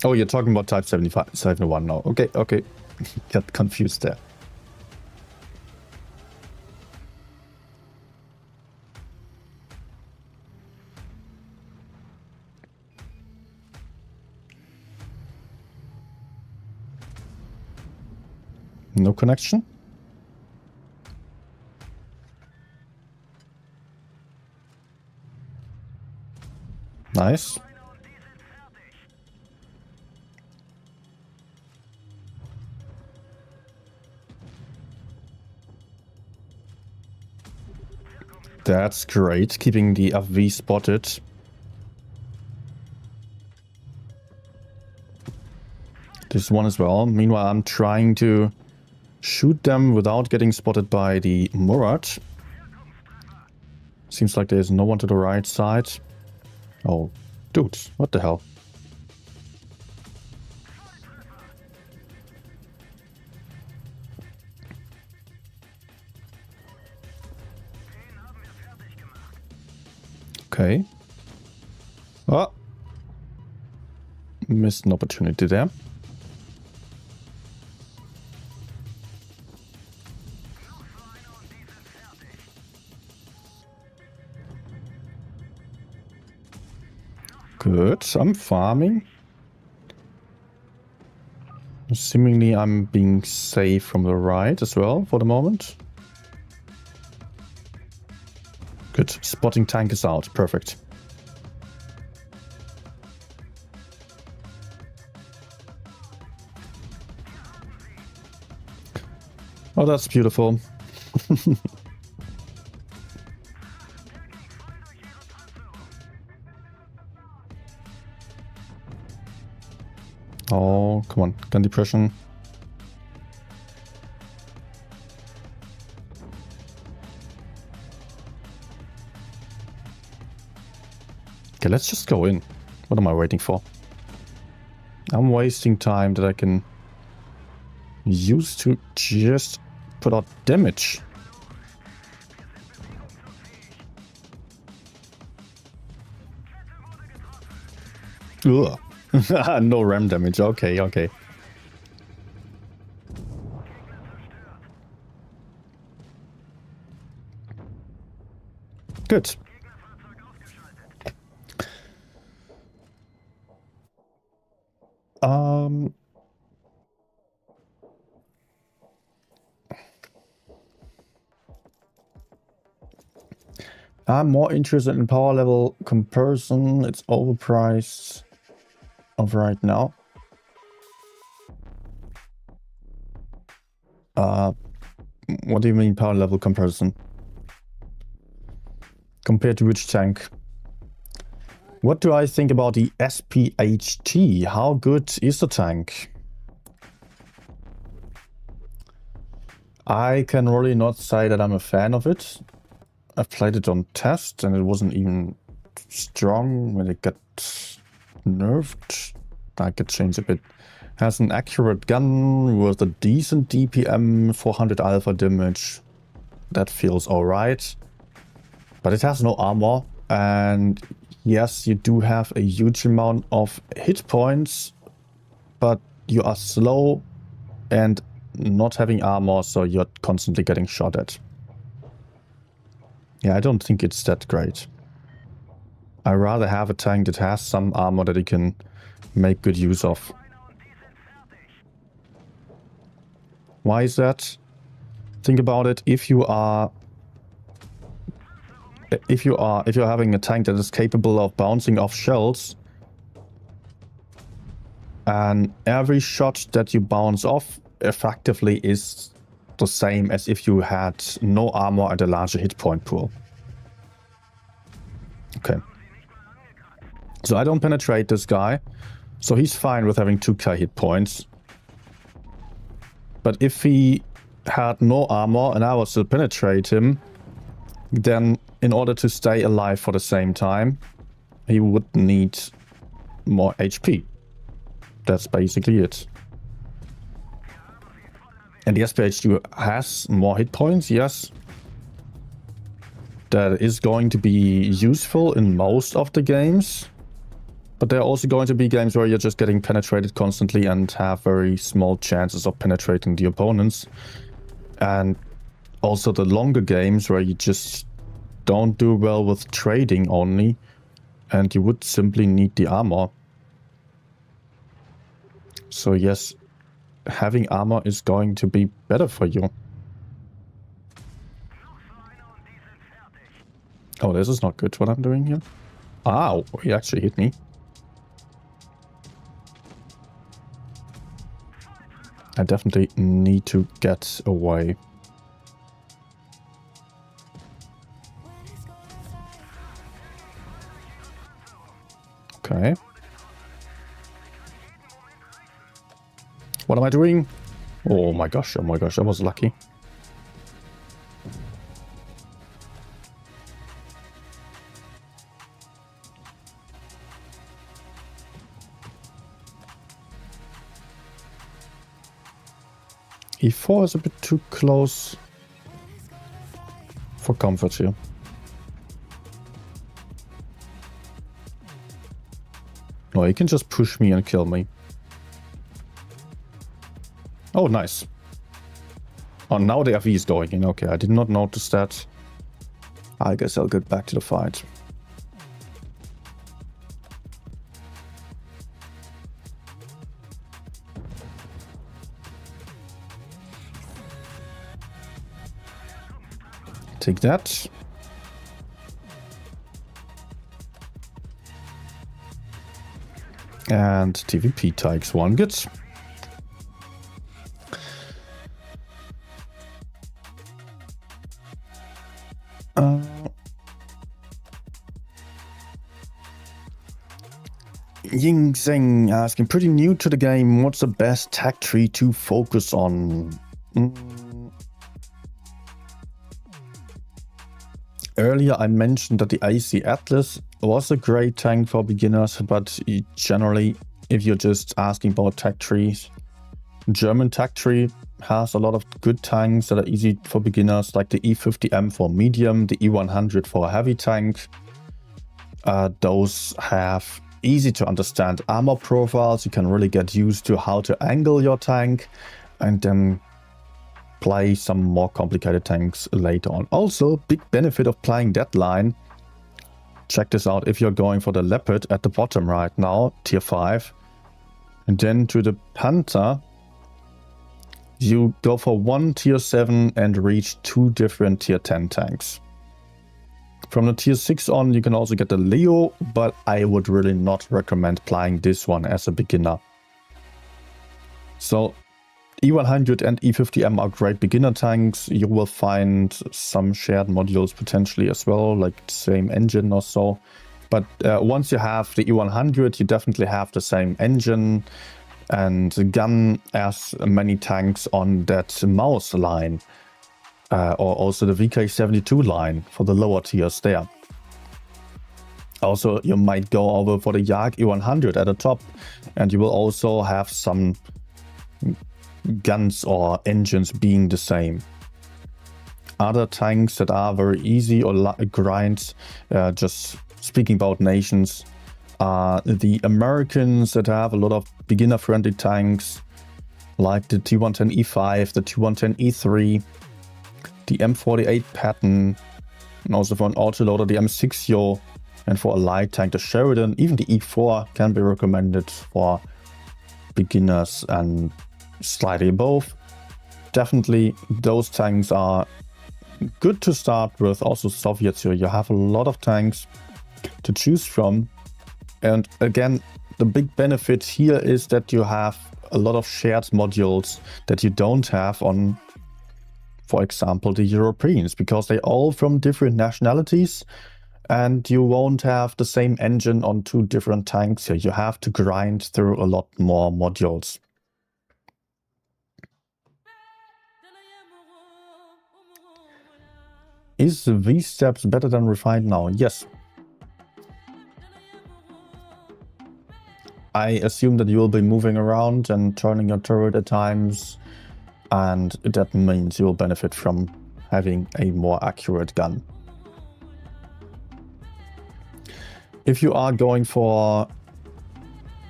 Oh, you're talking about Type 75, 71 now. Okay, okay. Got confused there. No connection? Nice. That's great, keeping the FV spotted. This one as well. Meanwhile, I'm trying to shoot them without getting spotted by the Murad. Seems like there's no one to the right side. Oh, dude, what the hell? Okay. Oh. Missed an opportunity there. Good, I'm farming. Seemingly I'm being safe from the right as well for the moment. Good, spotting tank is out, perfect. Oh, that's beautiful. Oh, come on. Gun depression. Okay, let's just go in. What am I waiting for? I'm wasting time that I can use to just put out damage. Ugh. No ram damage. Okay, okay. Good. I'm more interested in power level comparison. It's overpriced of right now. What do you mean power level comparison? Compared to which tank? What do I think about the SPHT? How good is the tank? I can really not say that I'm a fan of it. I played it on test and it wasn't even strong when it got nerfed. I could change a bit. Has an accurate gun with a decent DPM, 400 alpha damage. That feels alright. But it has no armor. And yes, you do have a huge amount of hit points. But you are slow and not having armor, so you're constantly getting shot at. Yeah, I don't think it's that great. I rather have a tank that has some armor that you can make good use of. Why is that? Think about it. If you're having a tank that is capable of bouncing off shells, and every shot that you bounce off effectively is the same as if you had no armor and a larger hit point pool. Okay. So I don't penetrate this guy. So he's fine with having 2k hit points. But if he had no armor and I was to penetrate him, then in order to stay alive for the same time, he would need more HP. That's basically it. And the SPHU has more hit points, yes. That is going to be useful in most of the games. But there are also going to be games where you're just getting penetrated constantly and have very small chances of penetrating the opponents. And also the longer games where you just don't do well with trading only. And you would simply need the armor. So yes, having armor is going to be better for you. Oh, this is not good what I'm doing here. Ow, he actually hit me. I definitely need to get away. Okay. What am I doing? Oh my gosh, I was lucky. E4 is a bit too close for comfort here. No, he can just push me and kill me. Oh, nice. Oh, now the FE is going in. Okay, I did not notice that. I guess I'll get back to the fight. Take that. And TVP takes one. Good. Ying Zheng asking, pretty new to the game, what's the best tech tree to focus on? Earlier I mentioned that the AC Atlas was a great tank for beginners, but generally, if you're just asking about tech trees, German tech tree has a lot of good tanks that are easy for beginners, like the E50M for medium, the E100 for a heavy tank. Those have easy to understand armor profiles. You can really get used to how to angle your tank and then play some more complicated tanks later on. Also, big benefit of playing that line. Check this out. If you're going for the Leopard at the bottom right now, tier 5, and then to the Panther, you go for one tier 7 and reach 2 different tier 10 tanks. From the tier 6 on, you can also get the Leo, but I would really not recommend playing this one as a beginner. So E100 and E50M are great beginner tanks. You will find some shared modules potentially as well, like the same engine or so. But once you have the E100, you definitely have the same engine and gun as many tanks on that mouse line. Or also the VK72 line for the lower tiers there. Also, you might go over for the Jag E100 at the top, and you will also have some guns or engines being the same. Other tanks that are very easy or grinds, just speaking about nations, are the Americans that have a lot of beginner-friendly tanks, like the T110E5, the T110E3, the M48 Patton, and also for an autoloader, the M6yo, and for a light tank, the Sheridan. Even the E4 can be recommended for beginners and slightly above. Definitely, those tanks are good to start with. Also Soviets here, you have a lot of tanks to choose from. And again, the big benefit here is that you have a lot of shared modules that you don't have on, for example, the Europeans, because they're all from different nationalities and you won't have the same engine on 2 different tanks here. You have to grind through a lot more modules. Is V-Steps better than Refined now? Yes. I assume that you will be moving around and turning your turret at times, and that means you will benefit from having a more accurate gun. If you are going for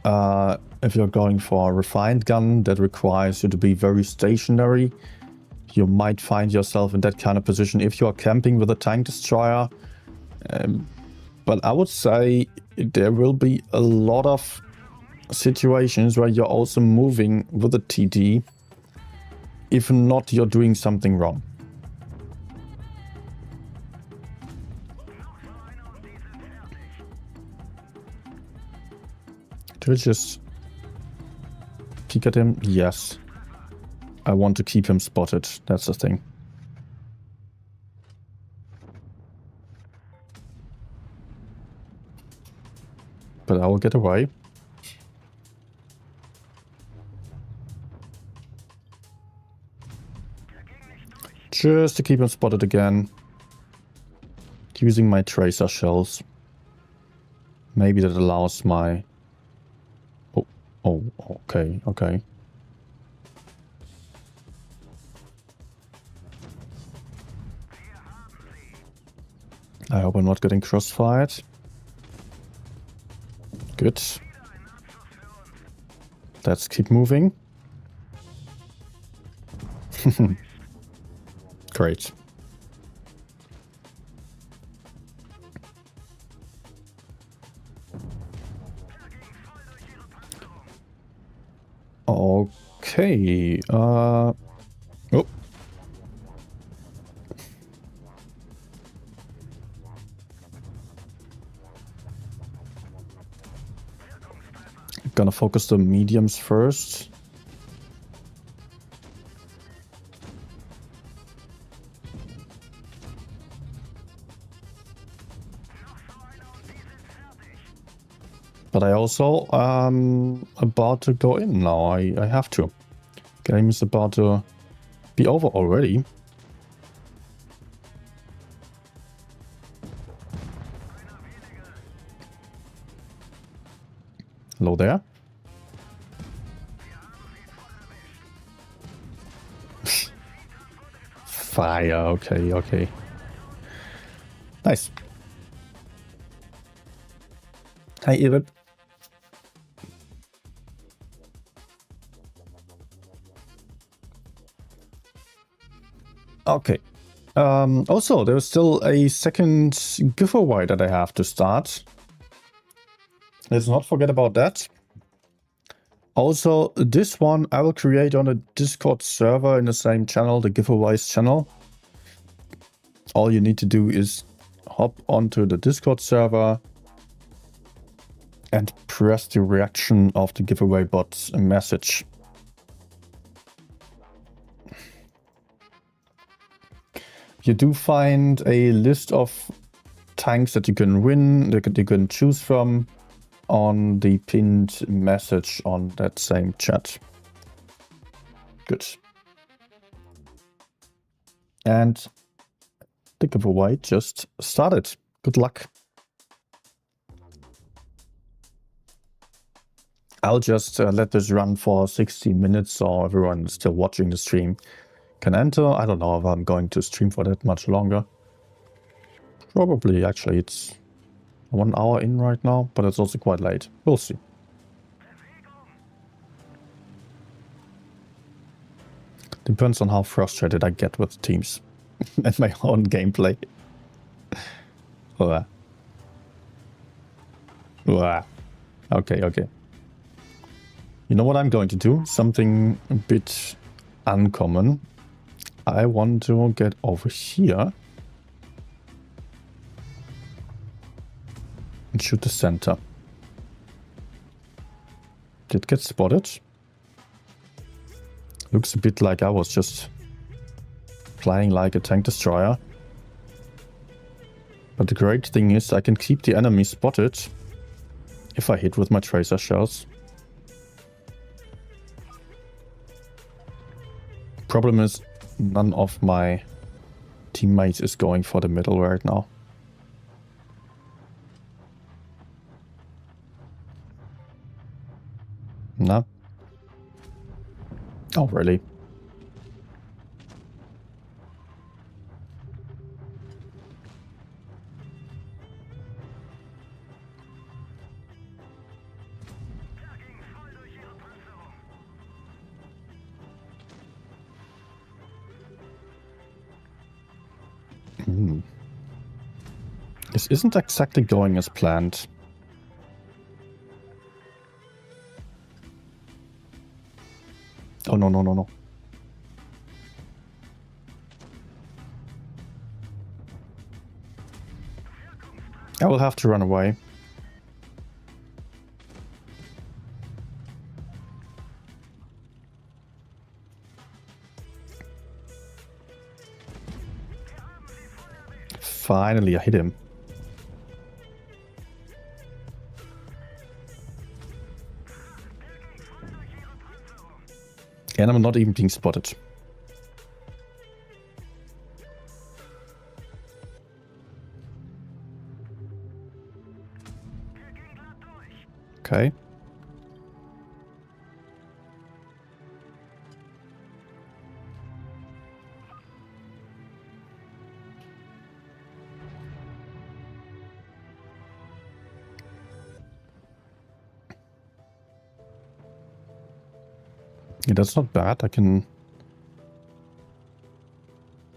a refined gun that requires you to be very stationary, you might find yourself in that kind of position if you are camping with a tank destroyer. But I would say there will be a lot of situations where you're also moving with a TD. If not, you're doing something wrong. Do I just peek at him? Yes. I want to keep him spotted. That's the thing. But I will get away. Just to keep him spotted again. Using my tracer shells. Maybe that allows my... Oh, okay, okay. I hope I'm not getting crossfired. Good. Let's keep moving. Great. Okay. Oh. Gonna focus the mediums first. But I also about to go in now. I have to. Game is about to be over already. Hello there. Fire, okay, okay. Nice. Hi, Irip. Okay. Also, there's still a second giveaway that I have to start. Let's not forget about that. Also, this one I will create on a Discord server in the same channel, the giveaways channel. All you need to do is hop onto the Discord server and press the reaction of the giveaway bot's message. You do find a list of tanks that you can win, that you can choose from on the pinned message on that same chat. Good. And the giveaway just started. Good luck. I'll just let this run for 60 minutes so everyone still watching the stream can enter. I don't know if I'm going to stream for that much longer. Probably, actually, it's 1 hour in right now, but it's also quite late. We'll see. Depends on how frustrated I get with teams and my own gameplay. Okay, okay. You know what I'm going to do? Something a bit uncommon. I want to get over here and shoot the center. Did get spotted. Looks a bit like I was just playing like a tank destroyer. But the great thing is I can keep the enemy spotted if I hit with my tracer shells. Problem is none of my teammates is going for the middle right now. No. Oh, really? This isn't exactly going as planned. Oh, no, no, no, no. I will have to run away. Finally, I hit him. And I'm not even being spotted. Okay. Yeah, that's not bad. I can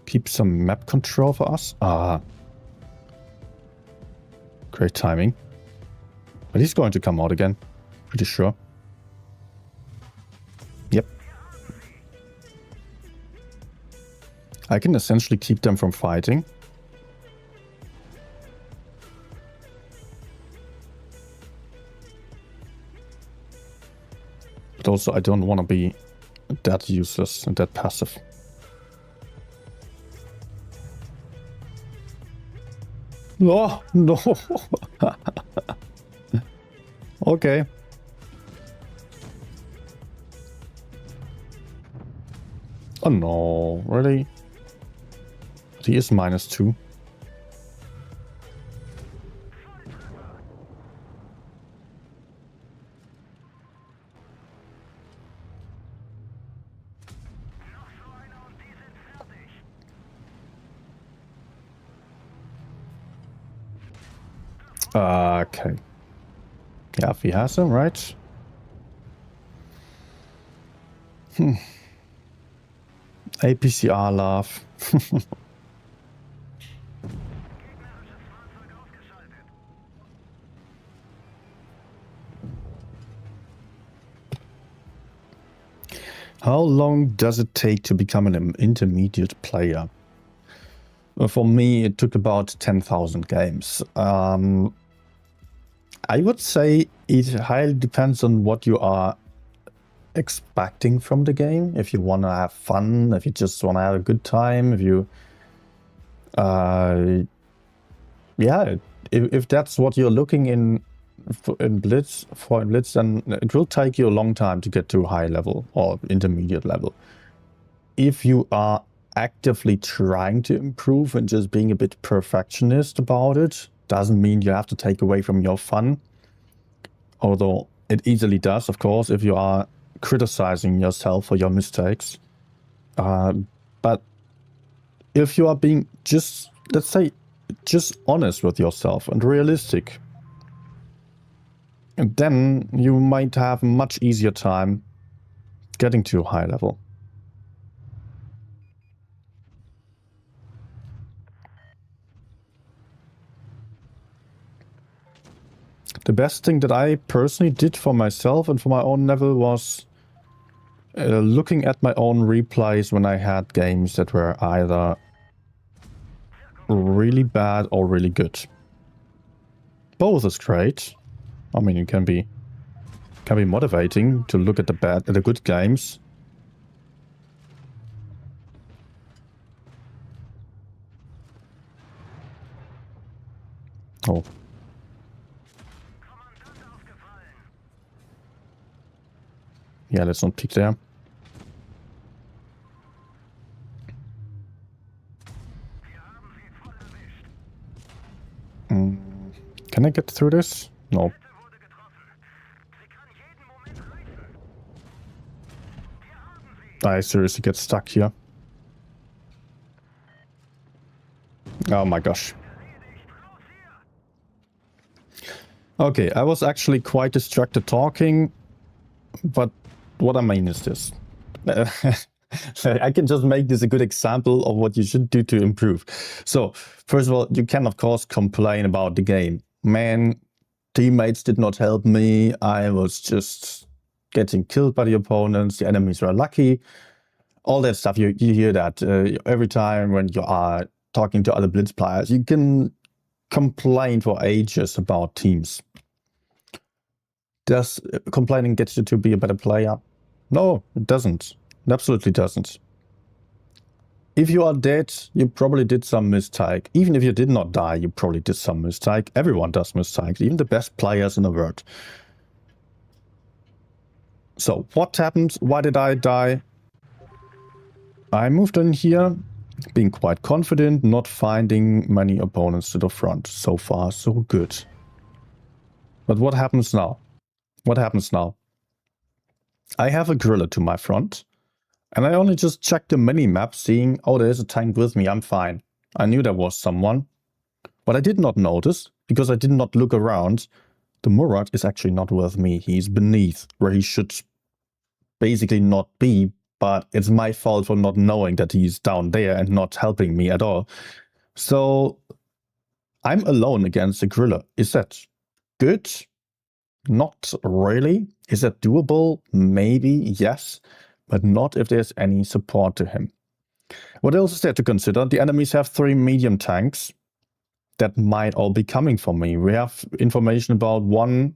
keep some map control for us. Ah. Great timing. But he's going to come out again. Pretty sure. Yep. I can essentially keep them from fighting. But also I don't want to be that useless and that passive. Oh, no. Okay. Oh no, really? He is -2. Okay. Yeah, if he has him, right? APCR love. How long does it take to become an intermediate player? For me, it took about 10,000 games. I would say it highly depends on what you are expecting from the game. If you want to have fun, if you just want to have a good time, if you... yeah, if that's what you're looking in Blitz, then it will take you a long time to get to high level or intermediate level. If you are actively trying to improve and just being a bit perfectionist about it, doesn't mean you have to take away from your fun. Although it easily does, of course, if you are criticizing yourself for your mistakes. But if you are being just, let's say, just honest with yourself and realistic, and then you might have a much easier time getting to a high level. The best thing that I personally did for myself and for my own level was looking at my own replays when I had games that were either really bad or really good. Both is great. I mean, it can be motivating to look at the good games. Oh. Yeah, let's not peek there. Can I get through this? No. I seriously get stuck here. Oh my gosh. Okay, I was actually quite distracted talking, but what I mean is this. I can just make this a good example of what you should do to improve. So, first of all, you can of course complain about the game. Man, teammates did not help me. I was just getting killed by the opponents. The enemies were lucky. All that stuff, you hear that every time when you are talking to other Blitz players. You can complain for ages about teams. Does complaining get you to be a better player? No, it doesn't. It absolutely doesn't. If you are dead, you probably did some mistake. Even if you did not die, you probably did some mistake. Everyone does mistakes, even the best players in the world. So, what happened? Why did I die? I moved in here, being quite confident, not finding many opponents to the front. So far, so good. But what happens now? What happens now? I have a gorilla to my front, and I only just checked the mini-map, seeing, oh, there's a tank with me, I'm fine. I knew there was someone. But I did not notice, because I did not look around, the Murat is actually not with me. He's beneath, where he should basically not be, but it's my fault for not knowing that he's down there and not helping me at all. So I'm alone against the gorilla. Is that good? Not really. Is that doable? Maybe, yes, but not if there's any support to him. What else is there to consider? The enemies have 3 medium tanks that might all be coming for me. We have information about one.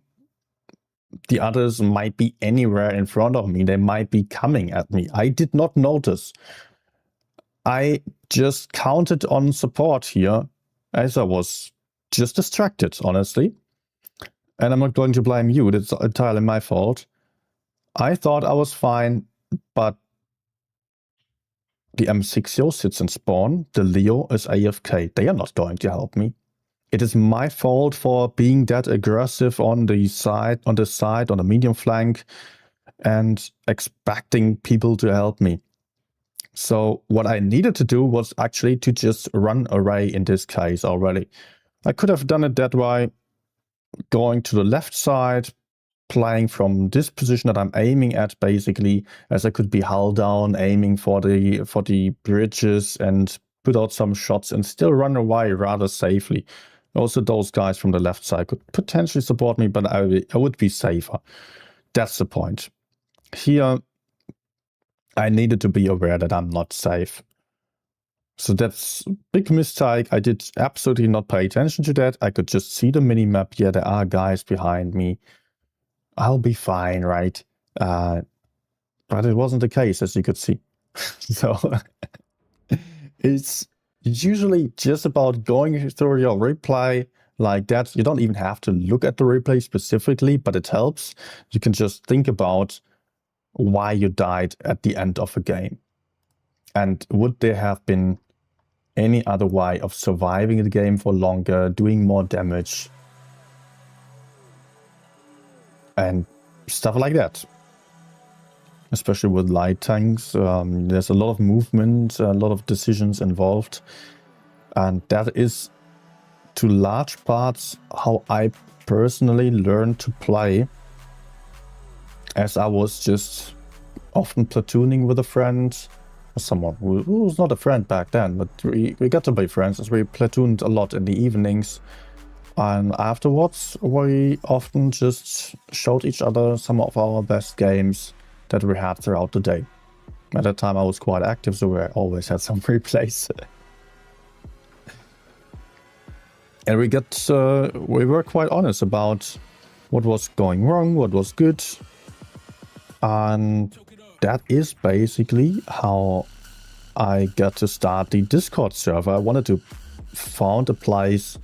The others might be anywhere in front of me. They might be coming at me. I did not notice. I just counted on support here as I was just distracted, honestly. And I'm not going to blame you, that's entirely my fault. I thought I was fine, but the M60 sits in spawn, the Leo is AFK. They are not going to help me. It is my fault for being that aggressive on the side, on the medium flank, and expecting people to help me. So what I needed to do was actually to just run away in this case already. I could have done it that way, going to the left side, playing from this position that I'm aiming at, basically, as I could be hull down, aiming for the bridges and put out some shots and still run away rather safely. Also, those guys from the left side could potentially support me, but I would be safer. That's the point. Here, I needed to be aware that I'm not safe. So that's a big mistake. I did absolutely not pay attention to that. I could just see the minimap. Yeah, there are guys behind me. I'll be fine, right? But it wasn't the case, as you could see. So it's usually just about going through your replay like that. You don't even have to look at the replay specifically, but it helps. You can just think about why you died at the end of a game. And would there have been any other way of surviving the game for longer, doing more damage, and stuff like that. Especially with light tanks, there's a lot of movement, a lot of decisions involved, and that is to large parts how I personally learned to play, as I was just often platooning with a friend, or someone who was not a friend back then, but we got to be friends as we platooned a lot in the evenings. And afterwards, we often just showed each other some of our best games that we had throughout the day. At that time, I was quite active, so we always had some replays. And we were quite honest about what was going wrong, what was good. And that is basically how I got to start the Discord server. I wanted to found a place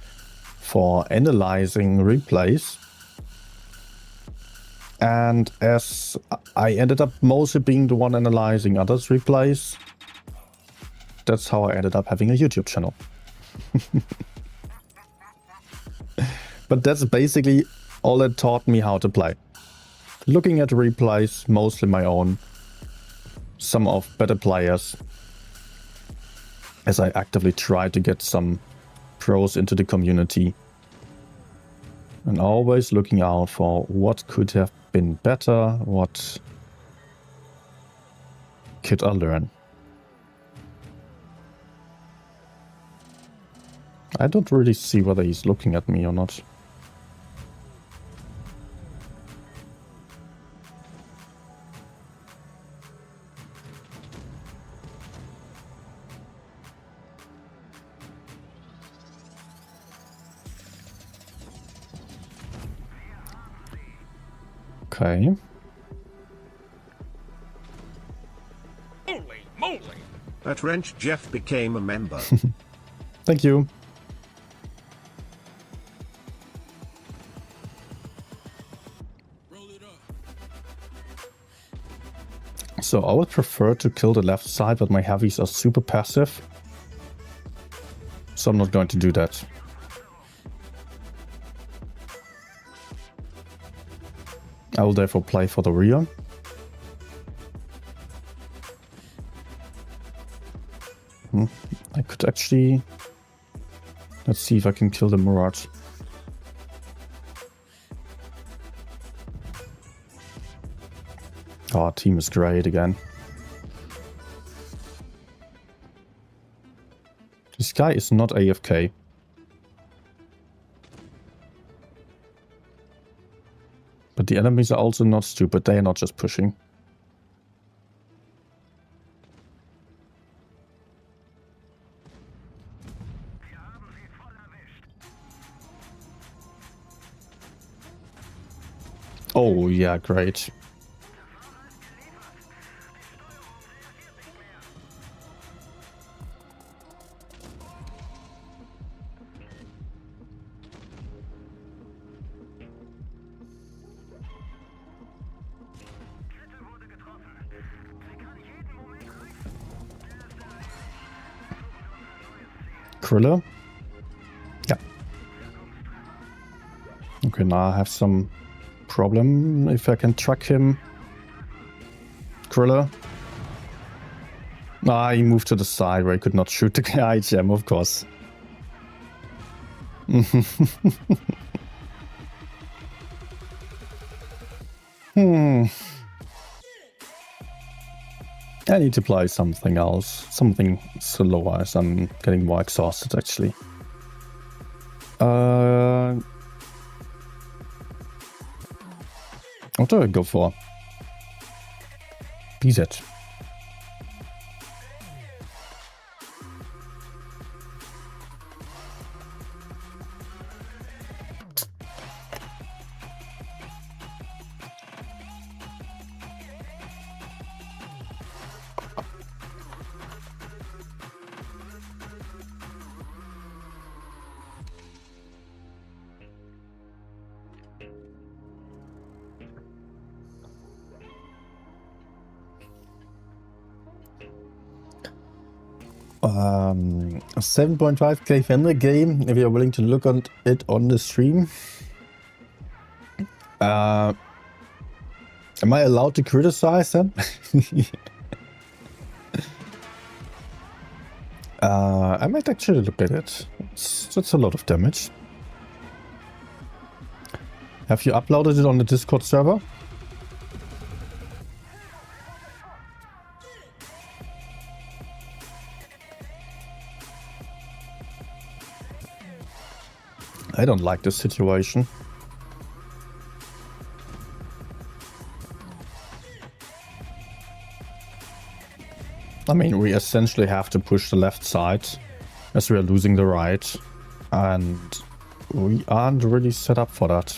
for analyzing replays, and as I ended up mostly being the one analyzing others' replays, that's how I ended up having a YouTube channel. But that's basically all that taught me how to play. Looking at replays, mostly my own, some of better players, as I actively try to get some pros into the community. And always looking out for what could have been better, what could I learn. I don't really see whether he's looking at me or not. Okay. Holy moly! At Wrench, Jeff became a member. Thank you. Roll it up. So I would prefer to kill the left side, but my heavies are super passive. So I'm not going to do that. I will therefore play for the rear. I could actually... Let's see if I can kill the Mirage. Our team is great again. This guy is not AFK. But the enemies are also not stupid, they are not just pushing. Oh yeah, great. Kriller. Yeah. Okay, now I have some problem if I can track him. Kriller. Ah, he moved to the side where he could not shoot the guy gem, of course. I need to play something else. Something slower as I'm getting more exhausted, actually. What do I go for? BZ. A 7.5k fan the game, if you're willing to look at it on the stream. Am I allowed to criticize them? I might actually look at it. That's a lot of damage. Have you uploaded it on the Discord server? I don't like this situation. I mean, we essentially have to push the left side as we are losing the right, and we aren't really set up for that.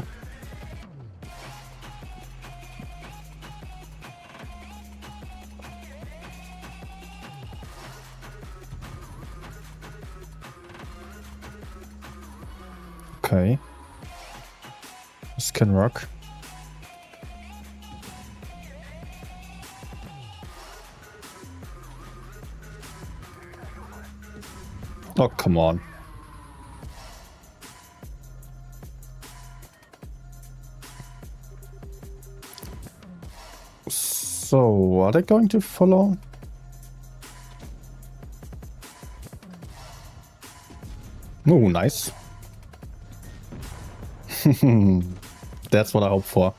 Okay. This can work. Oh, come on. So, are they going to follow? Oh, nice. That's what I hope for.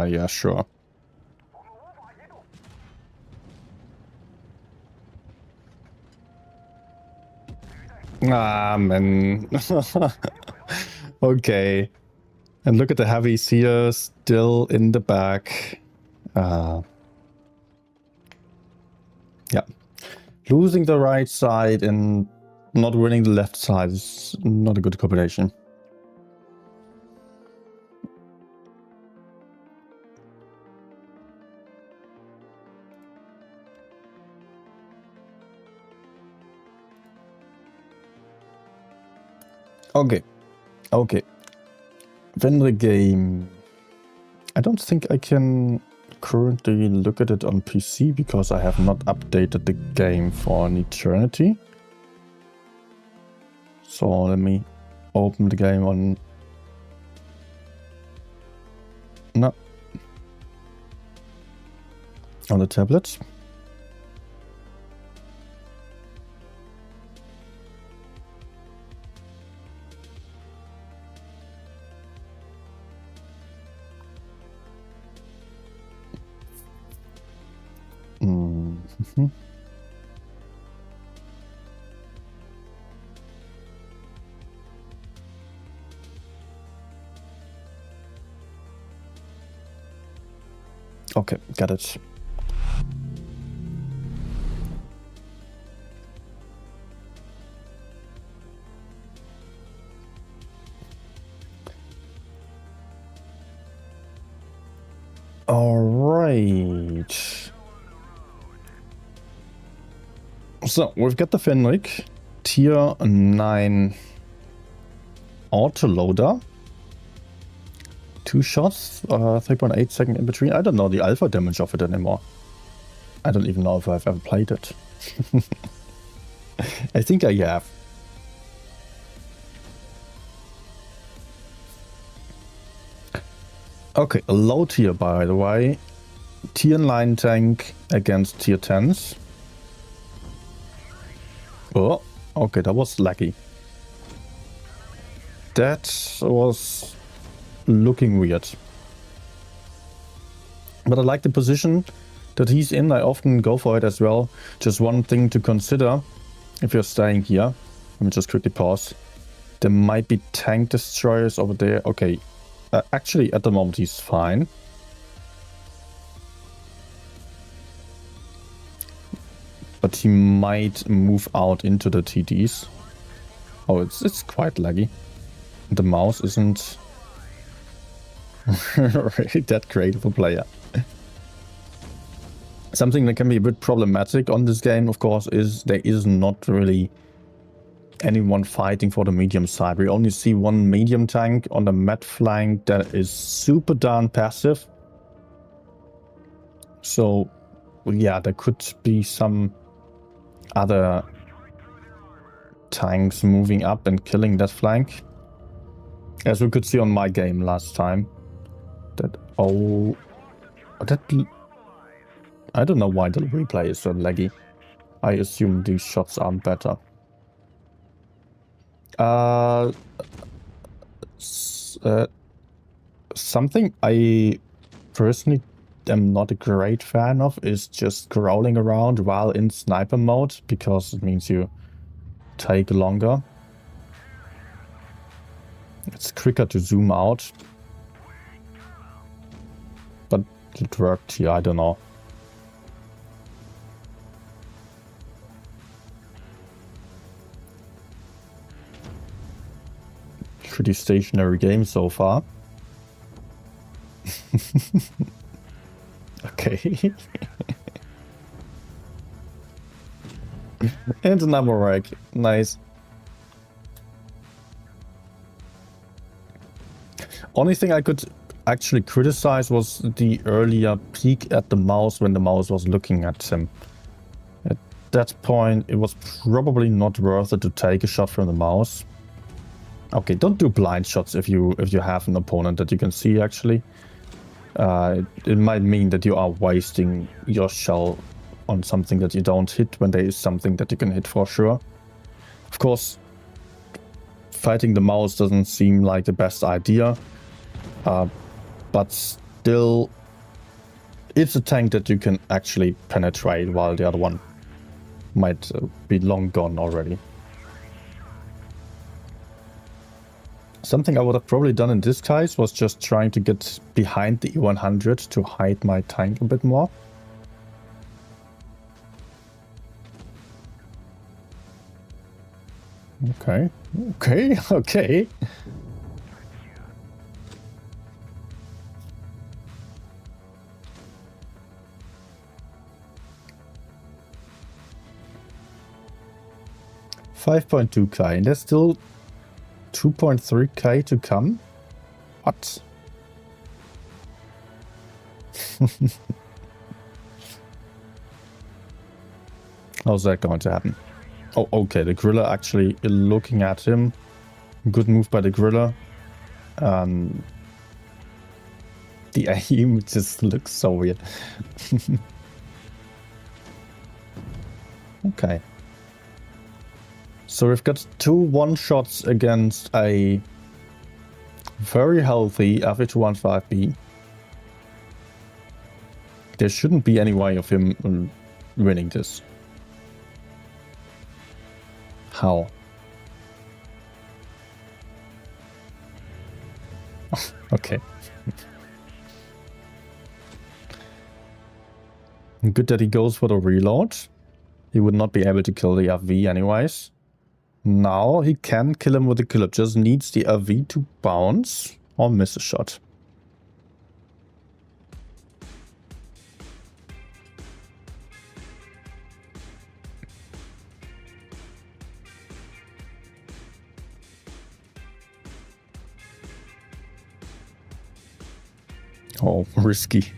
Yeah, sure. Ah, man. Okay. And look at the heavies here, still in the back. Yeah. Losing the right side and not winning the left side is not a good combination. Okay. Okay. Win the game. I don't think I can currently look at it on PC because I have not updated the game for an eternity. So let me open the game on... No. On the tablet. Mm-hmm. Okay, got it. All right. Right. So, we've got the Fenrik. Tier 9 autoloader. 2 shots, 3.8 second in between. I don't know the alpha damage of it anymore. I don't even know if I've ever played it. I think I have. Okay, a low tier by the way. Tier 9 tank against tier 10s. Oh, okay, that was lucky. That was looking weird. But I like the position that he's in. I often go for it as well. Just one thing to consider if you're staying here. Let me just quickly pause. There might be tank destroyers over there. Okay, actually at the moment he's fine. But he might move out into the TDs. Oh, it's quite laggy. The mouse isn't really that great of a player. Something that can be a bit problematic on this game, of course, is there is not really anyone fighting for the medium side. We only see one medium tank on the mid flank that is super darn passive. So, yeah, there could be some other tanks moving up and killing that flank. As we could see on my game last time. I don't know why the replay is so laggy. I assume these shots aren't better. Something I personally am not a great fan of is just crawling around while in sniper mode, because it means you take longer. It's quicker to zoom out. But it worked here, I don't know. Pretty stationary game so far. Okay. And another rack. Nice. Only thing I could actually criticize was the earlier peek at the mouse when the mouse was looking at him. At that point, it was probably not worth it to take a shot from the mouse. Okay, don't do blind shots if you have an opponent that you can see actually. It might mean that you are wasting your shell on something that you don't hit when there is something that you can hit for sure. Of course, fighting the mouse doesn't seem like the best idea. But still, it's a tank that you can actually penetrate while the other one might be long gone already. Something I would have probably done in this case was just trying to get behind the E100 to hide my tank a bit more. Okay, okay, okay. $5.2k, and there's still 2.3k to come? What? How's that going to happen? Oh, okay, the Gorilla actually looking at him. Good move by the Gorilla. The aim just looks so weird. Okay. So we've got 2 one-shots against a very healthy FA215B. There shouldn't be any way of him winning this. How? Okay. Good that he goes for the reload. He would not be able to kill the FV anyways. Now he can kill him with the killer. Just needs the FV to bounce or miss a shot. Oh, risky.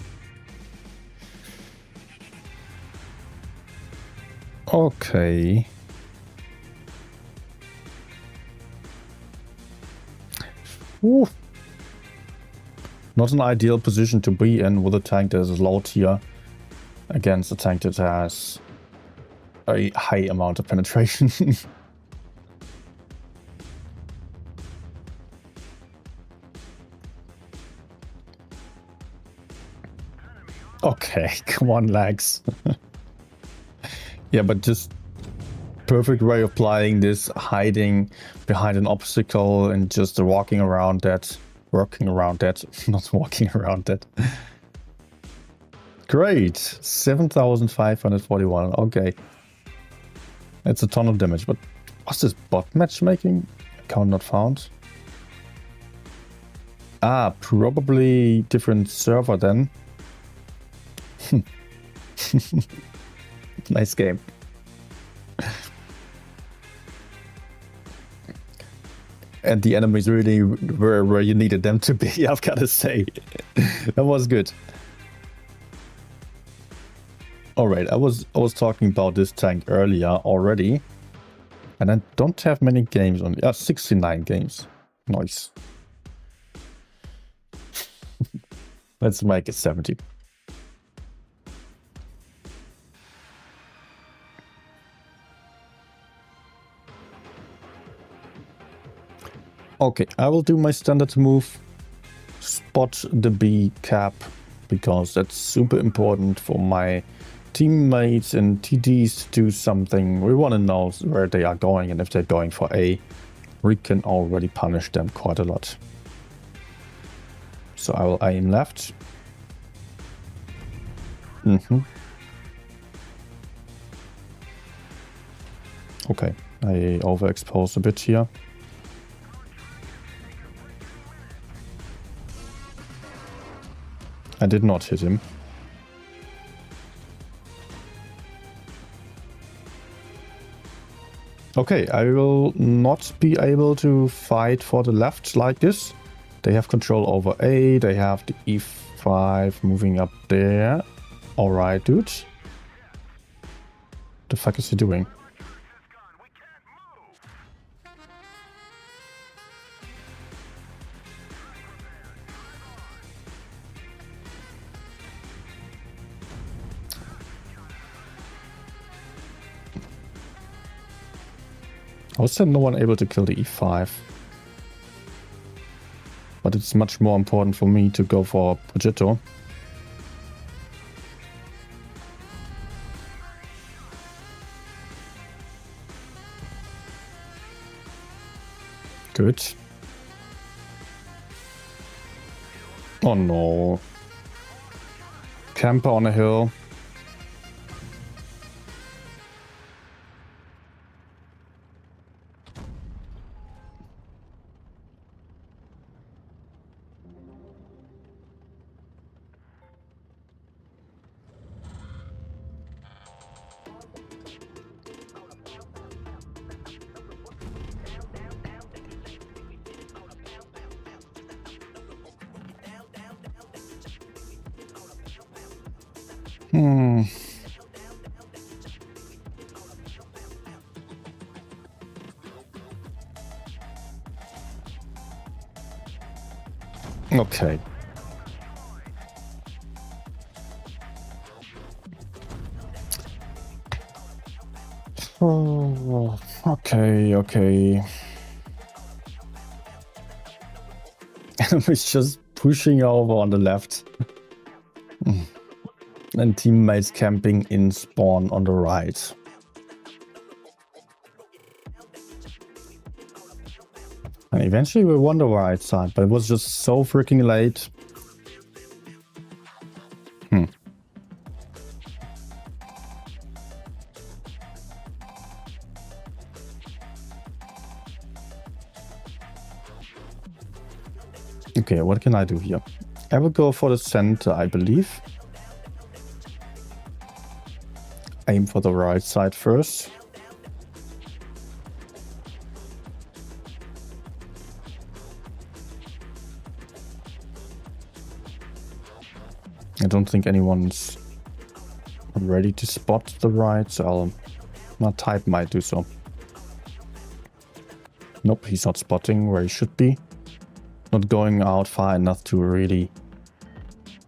Okay. Ooh. Not an ideal position to be in with a tank that is low tier against a tank that has a high amount of penetration. Okay, come on, lags. Yeah, but just perfect way of playing this, hiding behind an obstacle and just walking around that. Not walking around that. Great, 7,541. Okay, that's a ton of damage. But what's this bot matchmaking? Account not found. Ah, probably different server then. Nice game. And the enemies really were where you needed them to be, I've got to say. That was good. Alright, I was talking about this tank earlier already. And I don't have many games on it. 69 games. Nice. Let's make it 70. Okay, I will do my standard move. Spot the B cap, because that's super important for my teammates and TDs to do something. We want to know where they are going, and if they're going for A, we can already punish them quite a lot. So I will aim left. Okay, I overexpose a bit here. I did not hit him. Okay, I will not be able to fight for the left like this. They have control over A, they have the E5 moving up there. Alright, dude. The fuck is he doing? How is there no one able to kill the E5? But it's much more important for me to go for Progetto. Good. Oh no. Camper on a hill. Okay. Oh, okay. Enemies just pushing over on the left. And teammates camping in spawn on the right. And eventually we won the right side, but it was just so freaking late. Okay, what can I do here? I will go for the center, I believe. Aim for the right side first. I don't think anyone's ready to spot the right, so my type might do so. Nope, he's not spotting where he should be. Not going out far enough to really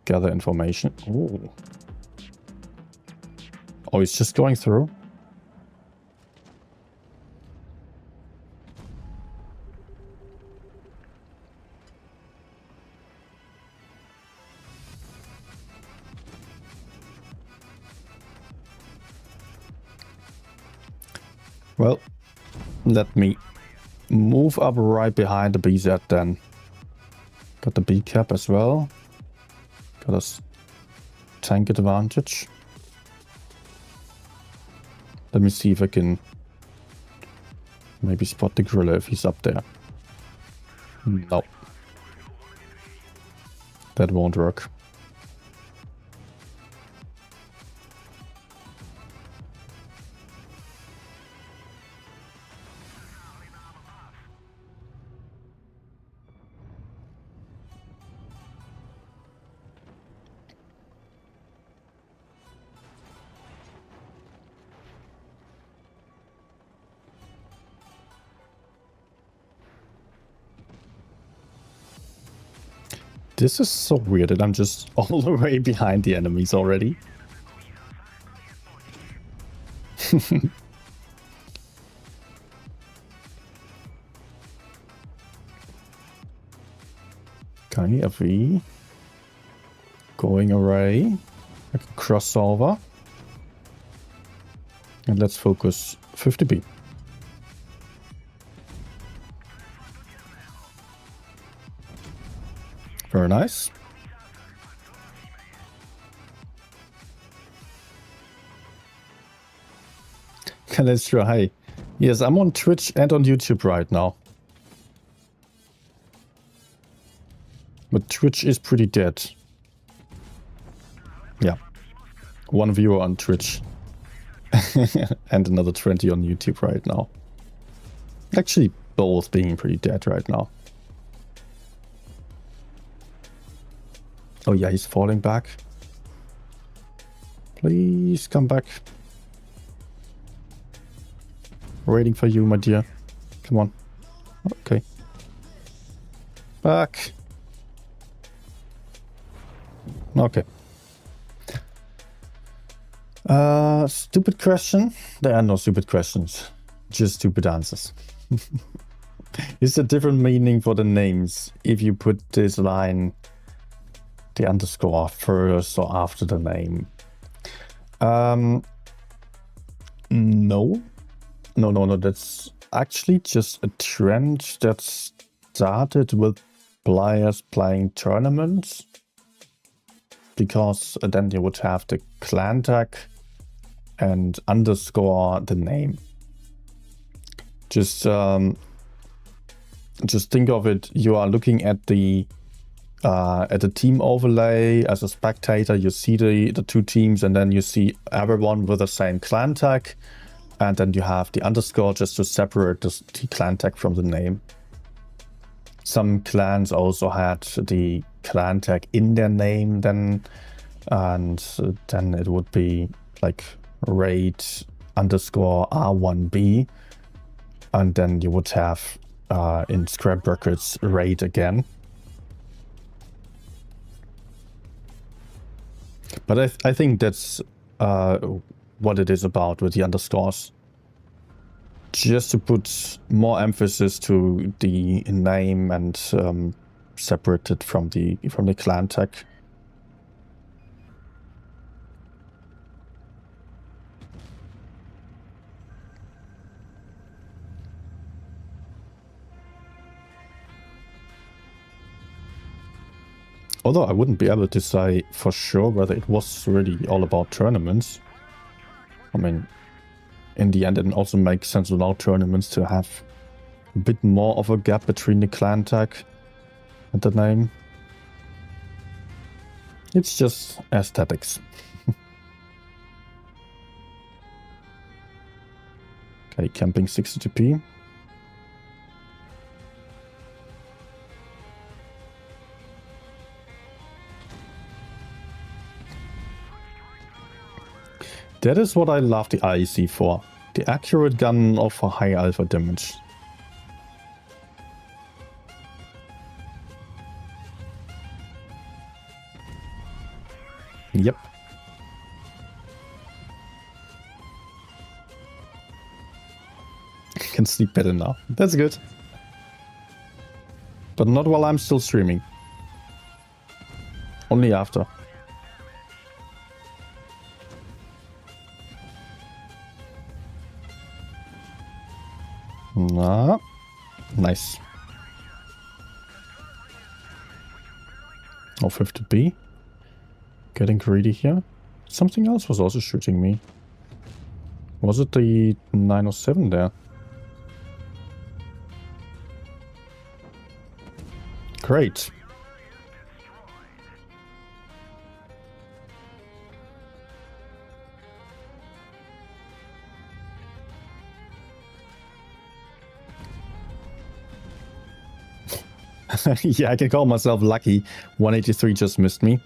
gather information. Oh. Oh, he's just going through. Well, let me move up right behind the BZ then. Got the B cap as well. Got a tank advantage. Let me see if I can maybe spot the gorilla if he's up there. No. That won't work. This is so weird that I'm just all the way behind the enemies already. Okay, FE. Going array. Like a crossover. And let's focus 50B. Very nice. Okay, let's try. Yes, I'm on Twitch and on YouTube right now. But Twitch is pretty dead. Yeah. 1 viewer on Twitch. And another 20 on YouTube right now. Actually, both being pretty dead right now. Oh yeah, he's falling back. Please come back. Waiting for you, my dear. Come on. Okay. Back. Okay. Stupid question? There are no stupid questions. Just stupid answers. Is a different meaning for the names if you put this line, the underscore, first or after the name? No. No. That's actually just a trend that started with players playing tournaments. Because then you would have the clan tag and underscore the name. Just think of it. You are looking at the team overlay as a spectator. You see the two teams, and then you see everyone with the same clan tag, and then you have the underscore just to separate the clan tag from the name. Some clans also had the clan tag in their name then, and then it would be like raid underscore R1B, and then you would have in square brackets raid again. But I think that's what it is about with the underscores. Just to put more emphasis to the name and separate it from the clan tag. Although I wouldn't be able to say for sure whether it was really all about tournaments. I mean, in the end, it also makes sense without tournaments to have a bit more of a gap between the clan tag and the name. It's just aesthetics. Okay, camping 62p. That is what I love the IEC for. The accurate gun of high alpha damage. Yep. Can sleep better now. That's good. But not while I'm still streaming. Only after. Ah, nice. Oh, 50B. Getting greedy here. Something else was also shooting me. Was it the 907 there? Great. Yeah, I can call myself lucky. 183 just missed me.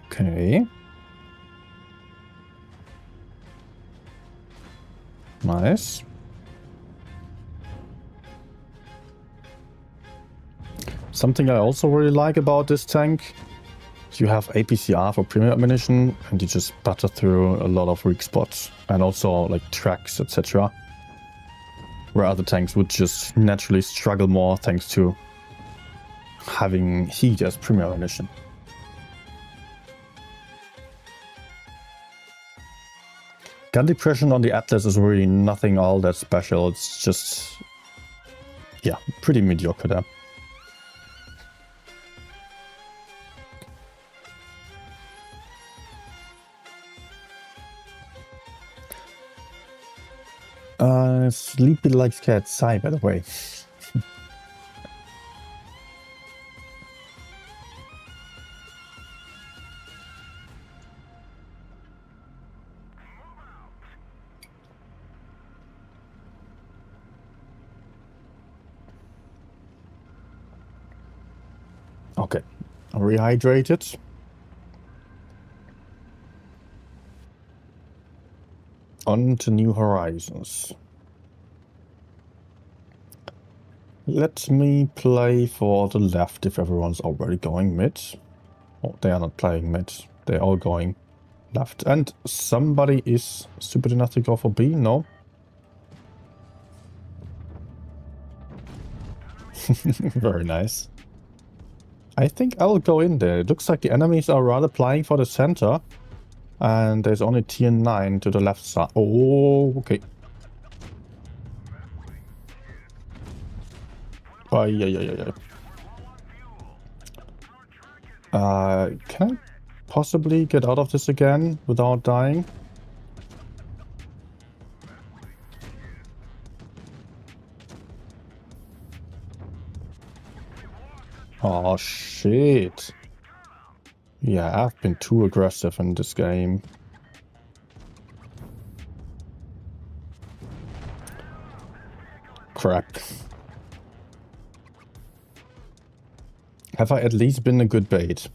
Okay. Nice. Something I also really like about this tank, you have APCR for premium ammunition and you just butter through a lot of weak spots and also like tracks, etc. Where other tanks would just naturally struggle more thanks to having heat as premium ammunition. Gun depression on the Atlas is really nothing all that special. It's just, yeah, pretty mediocre there. Sleepy likes cats. Sigh, by the way. Okay, rehydrated. On to new horizons. Let me play for the left if everyone's already going mid. Oh, they are not playing mid. They're all going left. And somebody is stupid enough to go for B? No? Very nice. I think I'll go in there. It looks like the enemies are rather playing for the center. And there's only tier 9 to the left side. Oh, okay. Oh, yeah. Can I possibly get out of this again without dying? Oh, shit. Yeah, I've been too aggressive in this game. Crap. Have I at least been a good bait?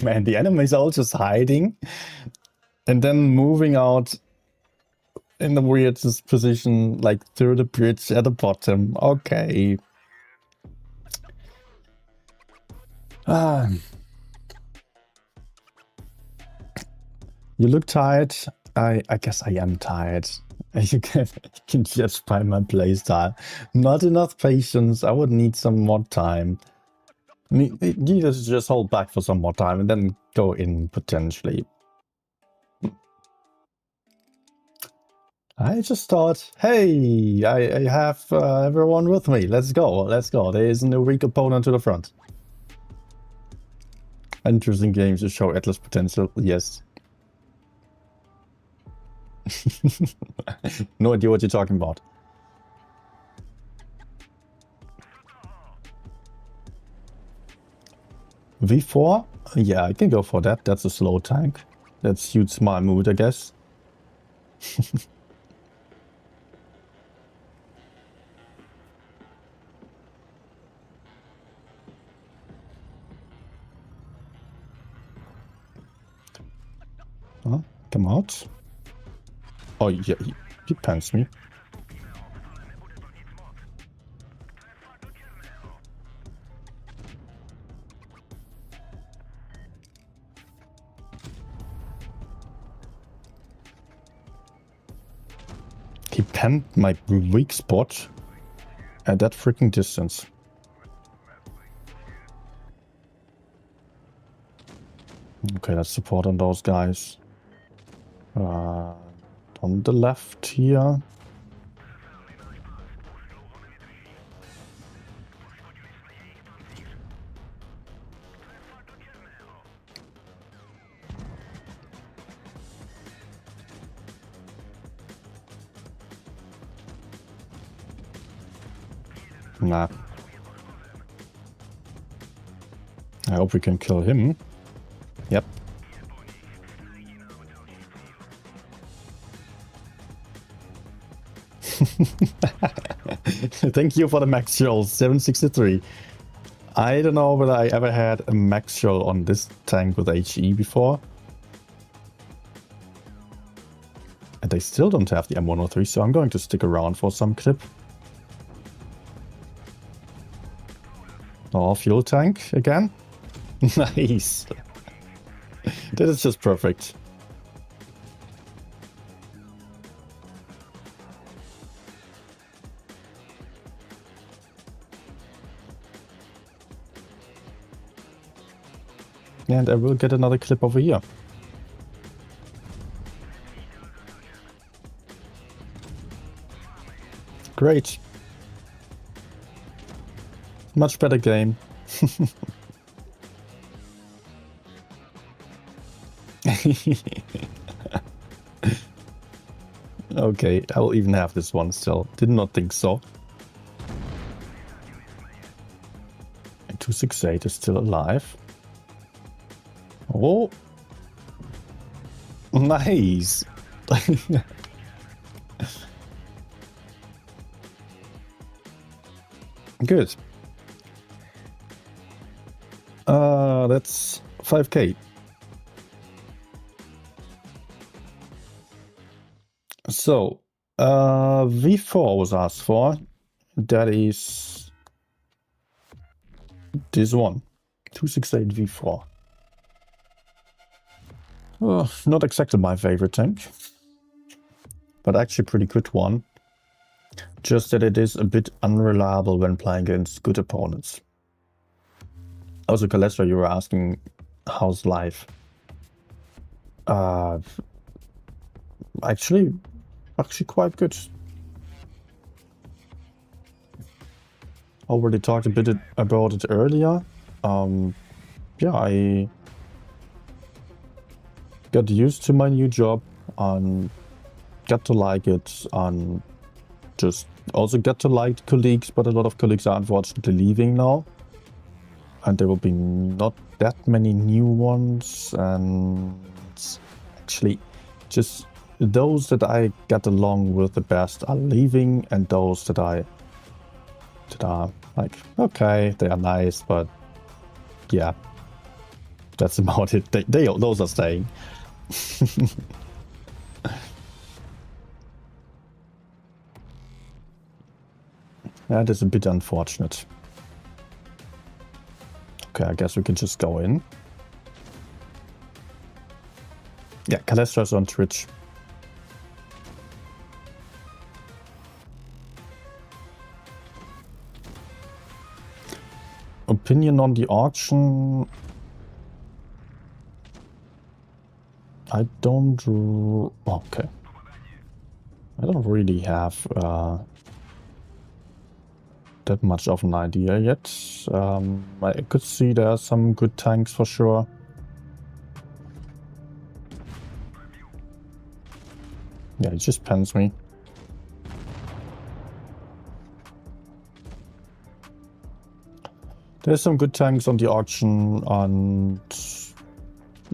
Man, the enemies are all just hiding and then moving out in the weirdest position, like through the bridge at the bottom. Okay. You look tired. I guess I am tired. You can judge by my playstyle. Not enough patience. I would need some more time. Need to just hold back for some more time and then go in potentially. I just thought, hey, I have everyone with me. Let's go. There is no weak opponent to the front. Interesting games to show Atlas potential. Yes. No idea what you're talking about. V4? Yeah, I can go for that. That's a slow tank. That suits my mood, I guess. Come out. Oh, yeah, he pants me. He panned my weak spot at that freaking distance. Okay, let's support on those guys. On the left here. Nah. I hope we can kill him. Yep. Thank you for the max roll, 763. I don't know whether I ever had a max roll on this tank with HE before. And they still don't have the M103, so I'm going to stick around for some clip. Oh, fuel tank again? Nice. That is just perfect. And I will get another clip over here. Great. Much better game. Okay, I'll even have this one still. Did not think so. And 268 is still alive. Oh. Nice. Good. That's 5k. So, V4 was asked for. That is this one. 268 V4. Not exactly my favorite tank, but actually a pretty good one. Just that it is a bit unreliable when playing against good opponents. Also, Calestra, you were asking how's life? Actually quite good. Already talked a bit about it earlier. Yeah, I got used to my new job and got to like it, and just also got to like colleagues, but a lot of colleagues are unfortunately leaving now. And there will be not that many new ones, and actually just those that I got along with the best are leaving, and those that are like, okay, they are nice, but yeah, that's about it. Those are staying. That is a bit unfortunate. Okay, I guess we can just go in. Yeah, Calestra's on Twitch. Opinion on the auction? I don't... Okay. I don't really have that much of an idea yet. I could see there are some good tanks for sure. Yeah, it just pens me. There's some good tanks on the auction, and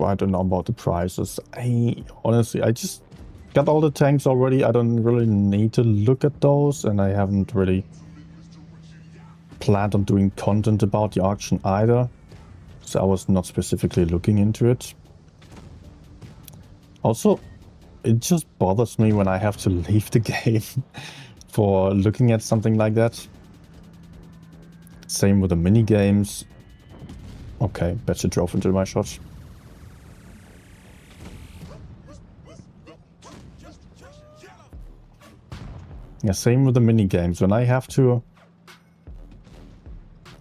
I don't know about the prices. Honestly, I just got all the tanks already. I don't really need to look at those, and I haven't really planned on doing content about the auction either. So I was not specifically looking into it. Also, it just bothers me when I have to leave the game for looking at something like that. Same with the mini games. Okay, Betcha drove into my shot. Yeah, same with the mini games. When I have to,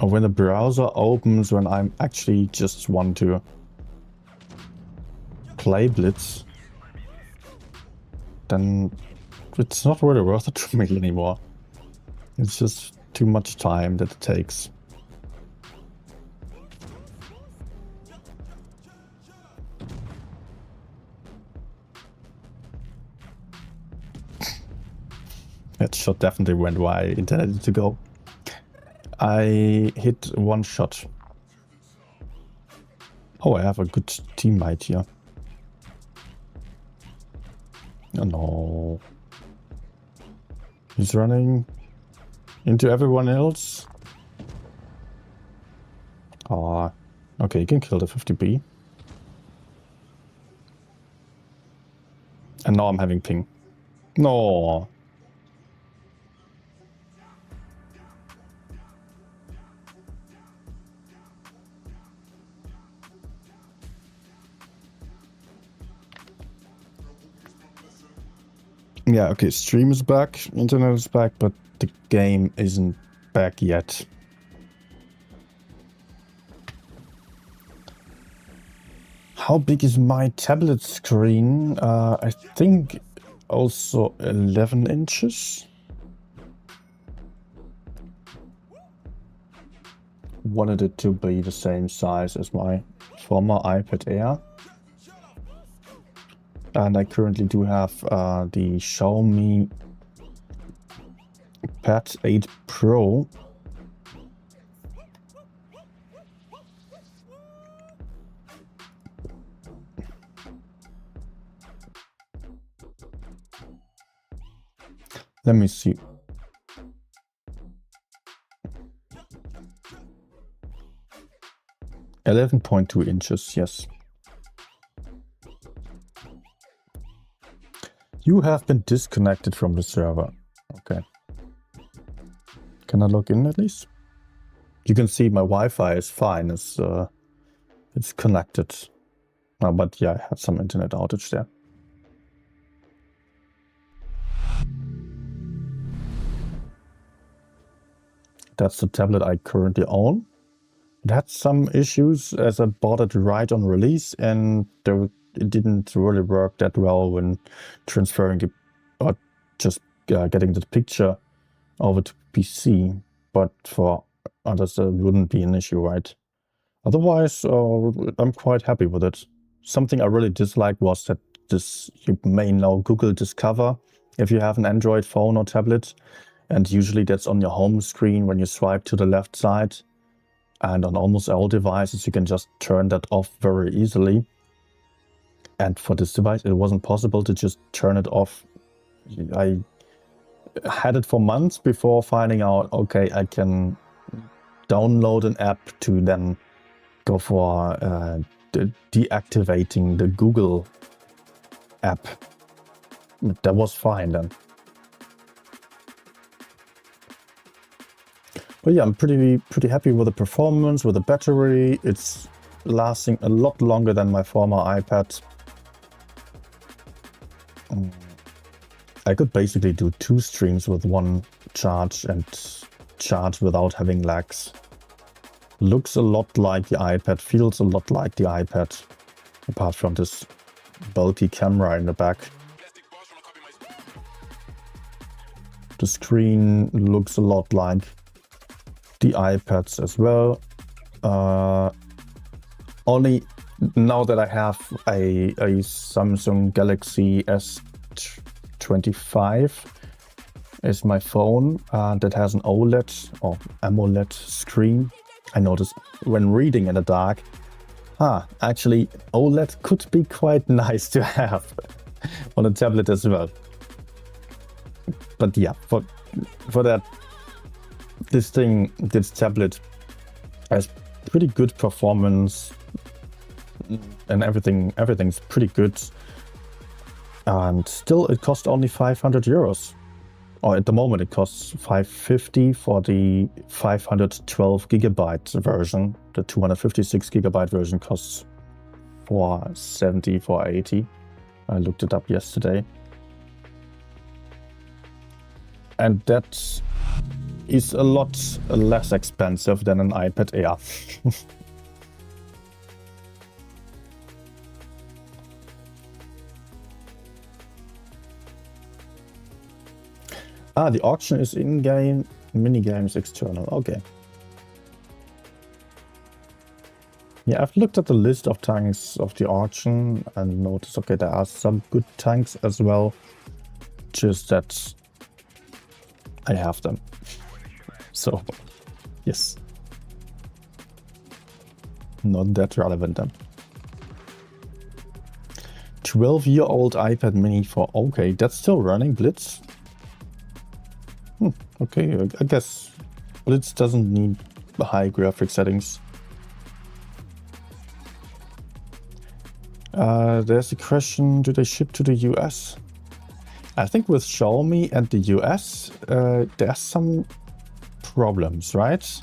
or when the browser opens, when I'm actually just want to play Blitz, then it's not really worth it for me anymore. It's just too much time that it takes. That shot definitely went where I intended it to go. I hit one shot. Oh, I have a good teammate here. Oh no. He's running into everyone else. Ah, okay, you can kill the 50B. And now I'm having ping. No. Yeah, okay, stream is back, internet is back, but the game isn't back yet. How big is my tablet screen? I think also 11 inches. Wanted it to be the same size as my former iPad Air. And I currently do have the Xiaomi Pad 8 Pro. Let me see. $11.2 yes. You have been disconnected from the server. Okay. Can I log in at least? You can see my Wi-Fi is fine. It's connected. But yeah, I had some internet outage there. That's the tablet I currently own. It had some issues as I bought it right on release, and it didn't really work that well when transferring it or just getting the picture over to PC. But for others, that wouldn't be an issue, right? Otherwise, I'm quite happy with it. Something I really disliked was that you may know Google Discover if you have an Android phone or tablet, and usually that's on your home screen when you swipe to the left side. And on almost all devices, you can just turn that off very easily. And for this device, it wasn't possible to just turn it off. I had it for months before finding out, okay, I can download an app to then go for deactivating the Google app. That was fine then. But yeah, I'm pretty happy with the performance, with the battery. It's lasting a lot longer than my former iPad. I could basically do 2 streams with one charge and charge without having lags. Looks a lot like the iPad, feels a lot like the iPad, apart from this bulky camera in the back. The screen looks a lot like the iPads as well. Only now that I have a Samsung Galaxy S25 is my phone that has an OLED or AMOLED screen. I noticed when reading in the dark, actually OLED could be quite nice to have on a tablet as well. But yeah, for that, this tablet has pretty good performance and everything's pretty good. And still it costs only 500 euros. Or at the moment it costs 550 for the 512 gigabyte version. The 256 gigabyte version costs 470, 480. I looked it up yesterday. And that is a lot less expensive than an iPad Air. The auction is in-game, minigames external. Okay. Yeah, I've looked at the list of tanks of the auction and noticed, okay, there are some good tanks as well. Just that I have them. So, yes. Not that relevant then. 12-year-old iPad mini for... Okay, that's still running, Blitz. Okay, I guess Blitz doesn't need high graphic settings. There's a question, do they ship to the US? I think with Xiaomi and the US, there's some problems, right?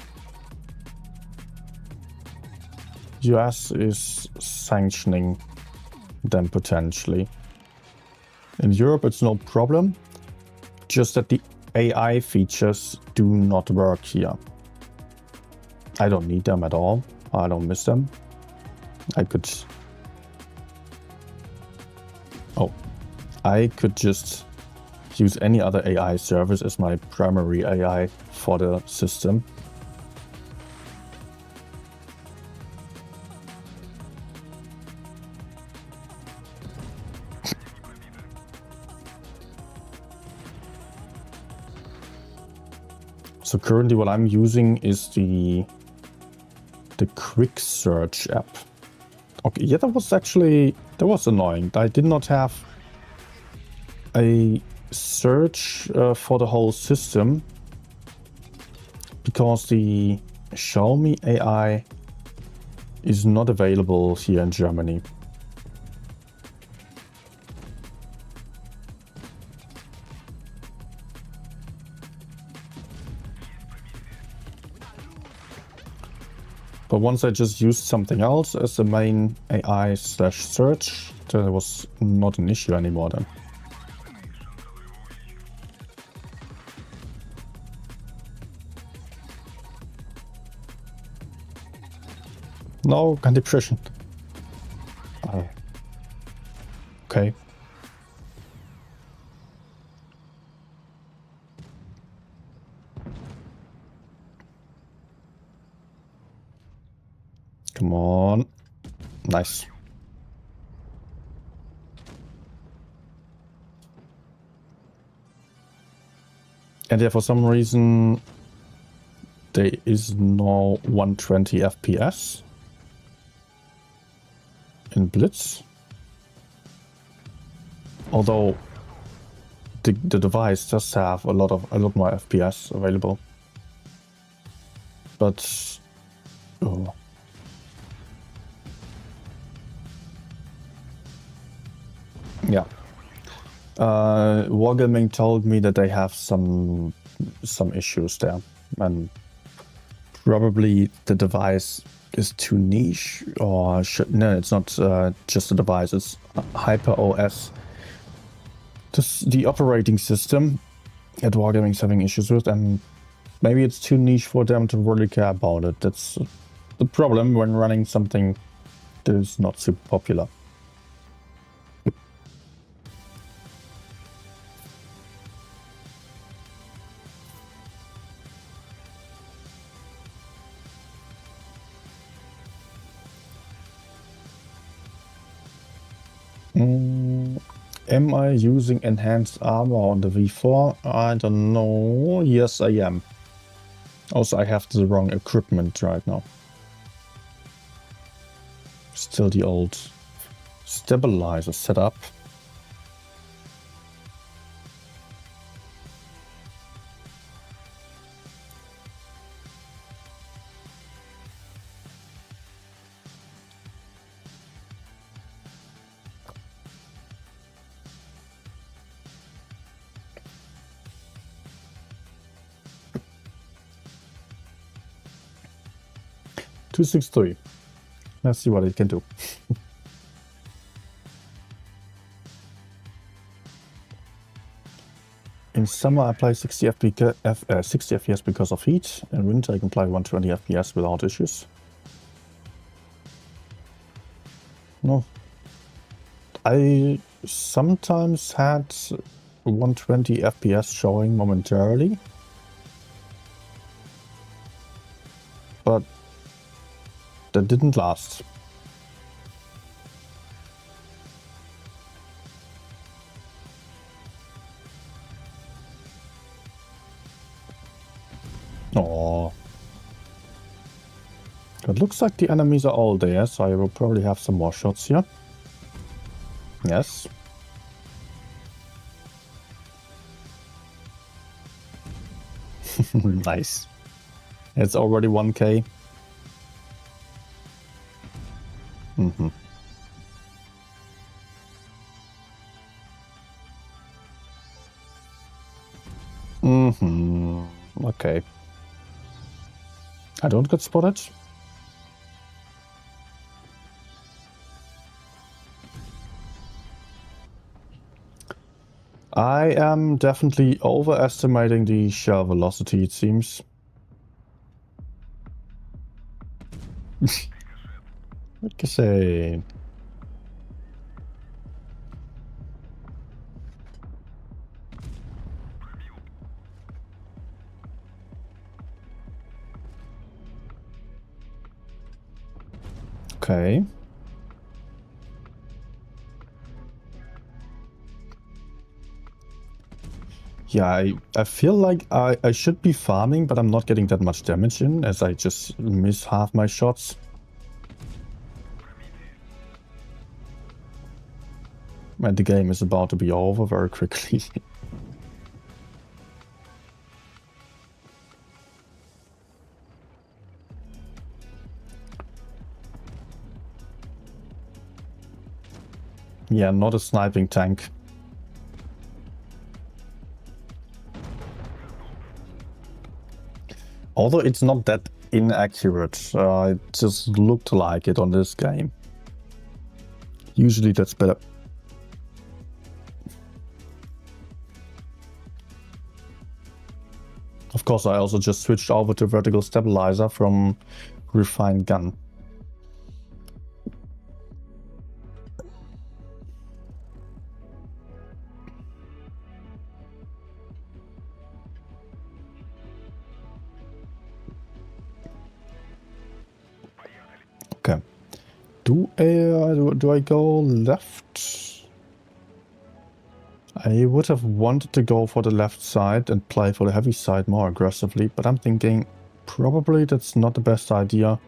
US is sanctioning them potentially. In Europe, it's no problem, just that the AI features do not work here. I don't need them at all. I don't miss them. I could just use any other AI service as my primary AI for the system. So currently what I'm using is the quick search app. Okay, yeah, that was annoying. I did not have a search for the whole system because the Xiaomi AI is not available here in Germany. But once I just used something else as the main AI/search, there was not an issue anymore then. No, kein Depression. Okay. Come on. Nice. And yeah, for some reason, there is no 120 FPS in Blitz. Although the device does have a lot more FPS available. But yeah. Wargaming told me that they have some issues there, and probably the device is too niche, or no, it's not just a device, it's Hyper OS. The operating system at Wargaming is having issues with, and maybe it's too niche for them to really care about it. That's the problem when running something that is not super popular. Am I using enhanced armor on the V4? I don't know. Yes, I am. Also, I have the wrong equipment right now. Still the old stabilizer setup. .263. Let's see what it can do. In summer, I play 60 FPS because of heat. In winter, I can play 120 FPS without issues. No. I sometimes had 120 FPS showing momentarily. But that didn't last. Oh. It looks like the enemies are all there, so I will probably have some more shots here. Yes. Nice. It's already 1k. Mm-hmm. Mm-hmm. Okay. I don't get spotted. I am definitely overestimating the shell velocity, it seems. What can I say? Okay. Yeah, I feel like I should be farming, but I'm not getting that much damage in, as I just miss half my shots. And the game is about to be over very quickly. Yeah, not a sniping tank. Although it's not that inaccurate, it just looked like it on this game. Usually that's better. Of course, I also just switched over to vertical stabilizer from refined gun. Okay. Do I go left? I would have wanted to go for the left side and play for the heavy side more aggressively, but I'm thinking probably that's not the best idea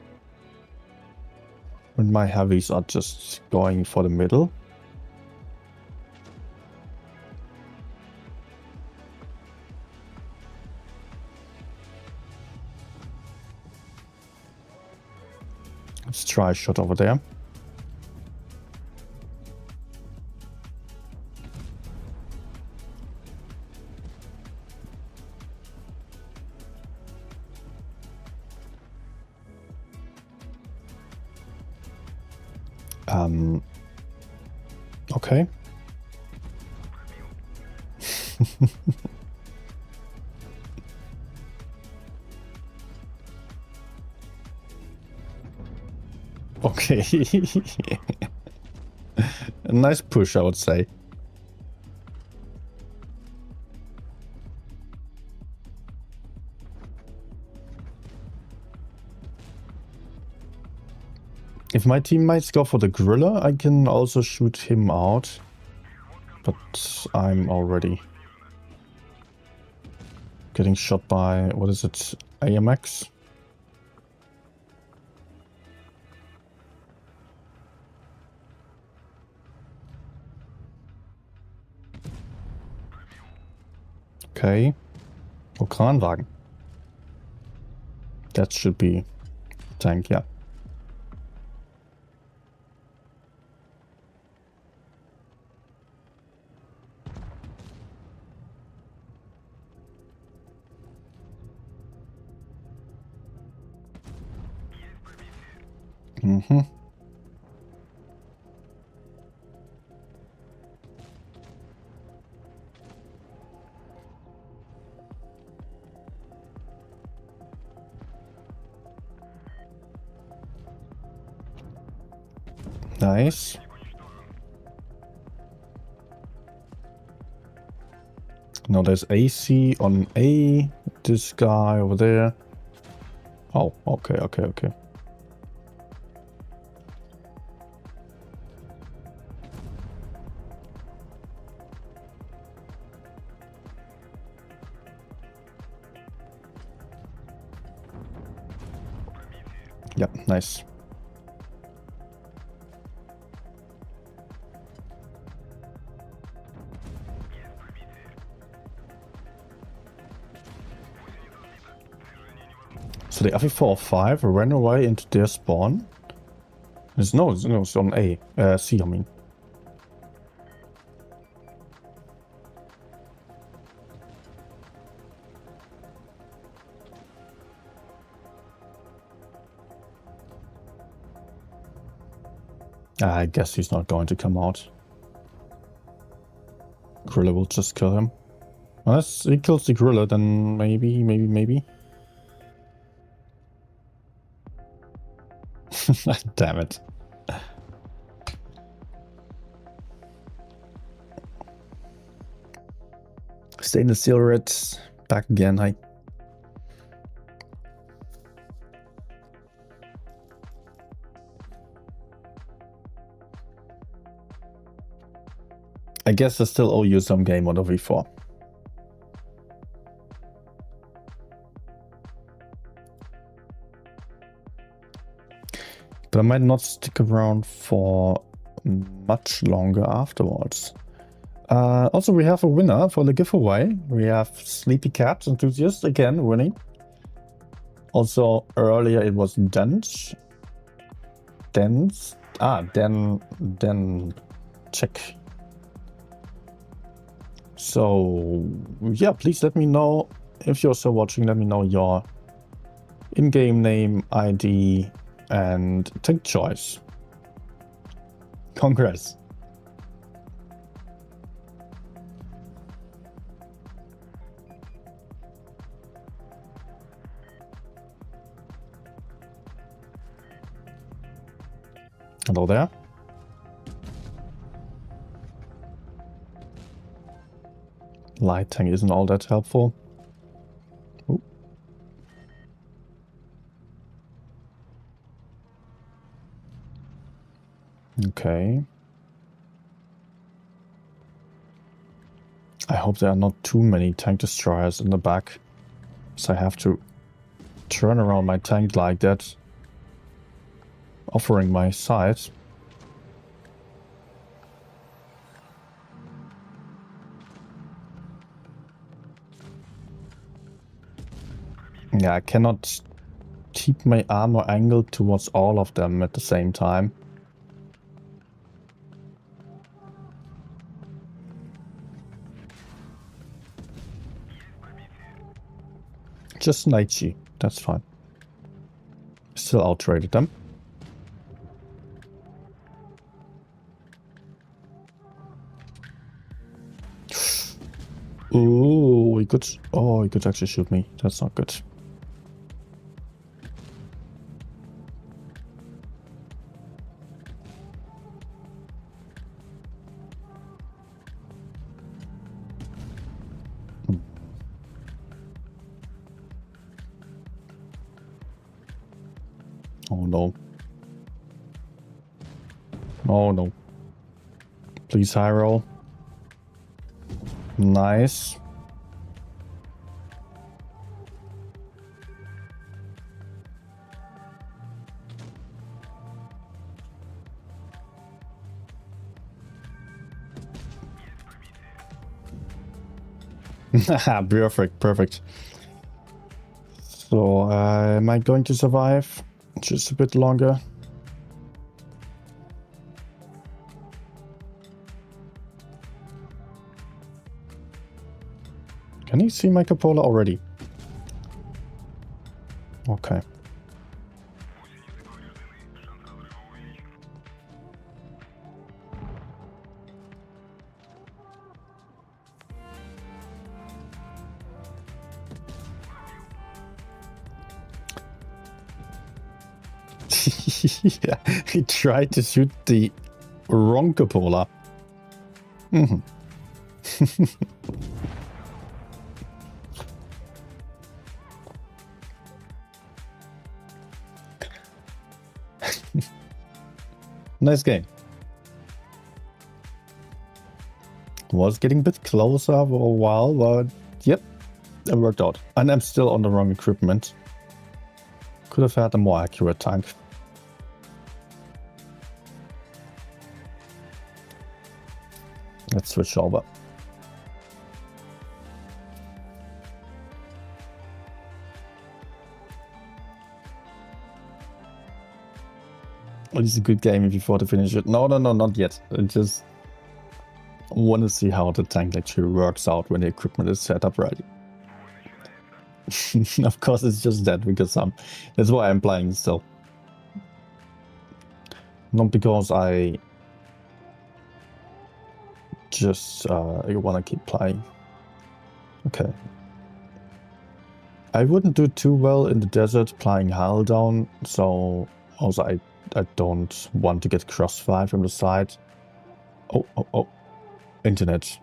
when my heavies are just going for the middle. Let's try a shot over there. Okay. Okay. A nice push, I would say. If my teammates go for the griller, I can also shoot him out. But I'm already getting shot by, what is it, AMX? Okay. Oh, Kranwagen. That should be tank, yeah. Mm-hmm. Nice. Now there's AC on A. This guy over there. Oh, okay, okay, okay. Yeah, nice. So the FE405 ran away into their spawn? It's it's on A. C, I mean. I guess he's not going to come out. Gorilla will just kill him. Unless he kills the gorilla, then maybe. Damn it. Stainless steel reds. Back again, hi. I guess I still owe you some game on the V4. But I might not stick around for much longer afterwards. Also, we have a winner for the giveaway. We have Sleepy Cat Enthusiast again winning. Also, earlier it was Dench. Den check. So, yeah, please let me know if you're still watching. Let me know your in-game name, ID, and tank choice. Congrats. Hello there. Light tank isn't all that helpful. Ooh. Okay. I hope there are not too many tank destroyers in the back, so I have to turn around my tank like that, offering my side. Yeah, I cannot keep my armor angled towards all of them at the same time. Just Naichi, that's fine. Still outtraded them. Ooh, he could. Oh, he could actually shoot me. That's not good. Oh no. Oh no. Please high roll. Nice. Perfect, perfect. So, am I going to survive just a bit longer? Can you see my cupola already? Okay. Yeah, he tried to shoot the wrong cupola. Mm-hmm. Nice game. Was getting a bit closer for a while, but yep, it worked out. And I'm still on the wrong equipment. Could have had a more accurate tank. Let's switch over. It's a good game before to finish it. No, not yet. I just want to see how the tank actually works out when the equipment is set up right. Of course, it's just that because that's why I'm playing still. Not because I just want to keep playing. Okay. I wouldn't do too well in the desert playing Hull down, so also I don't want to get crossfire from the side. Oh. Internet.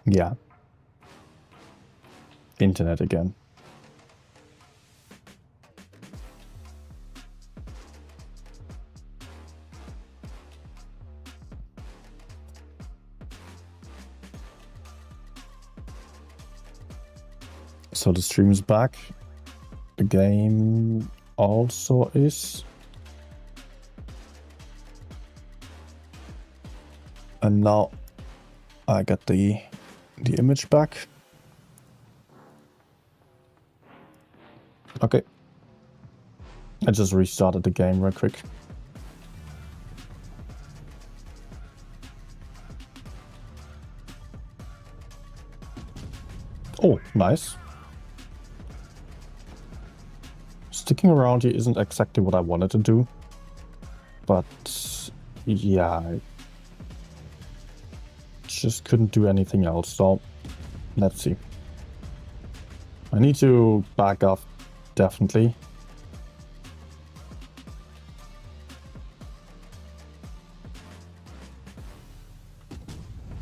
Yeah. Internet again. So the stream is back. The game also is. And now I got the image back. Okay. I just restarted the game real quick. Oh, nice. Sticking around here isn't exactly what I wanted to do. But yeah, I just couldn't do anything else. So let's see. I need to back off, definitely.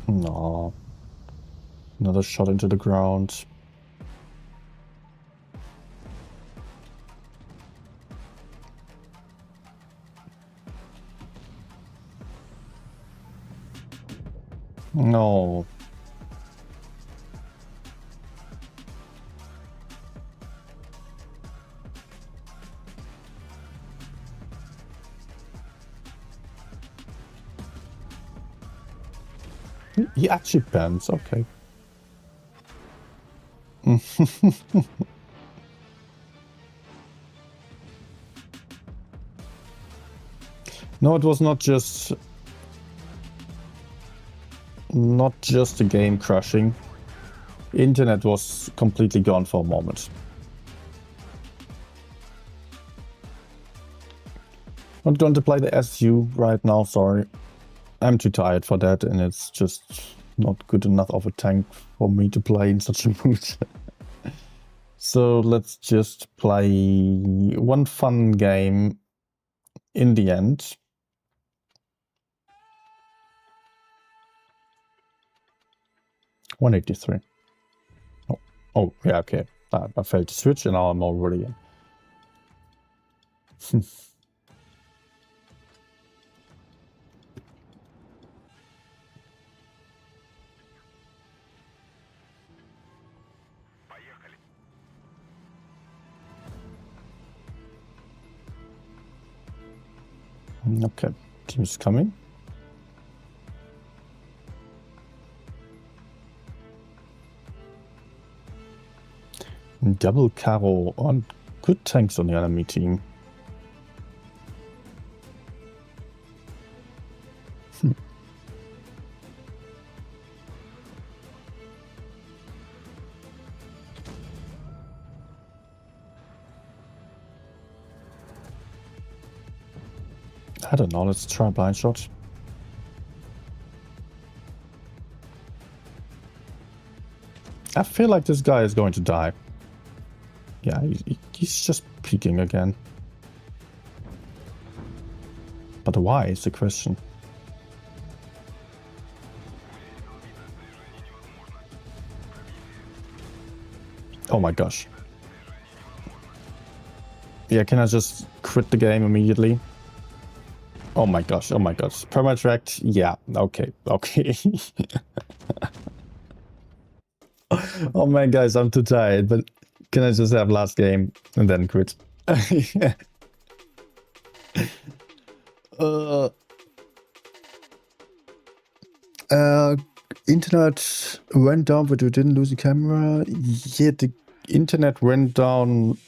No. Another shot into the ground. No. He actually bends, okay. No, it was not just the game crashing. Internet was completely gone for a moment. Not going to play the SU right now, sorry. I'm too tired for that, and it's just not good enough of a tank for me to play in such a mood. So let's just play one fun game in the end. $183. Oh, yeah, okay. I failed to switch, and now I'm already in. Okay, team is coming. Double Caro on good tanks on the enemy team. I don't know, let's try a blind shot. I feel like this guy is going to die. Yeah, he's just peeking again. But why is the question? Oh my gosh. Yeah, can I just quit the game immediately? Oh my gosh, oh my gosh. Permatracked? Yeah, okay, okay. Oh man, guys, I'm too tired, but can I just have last game and then quit? Internet went down, but you didn't lose the camera. Yeah, the internet went down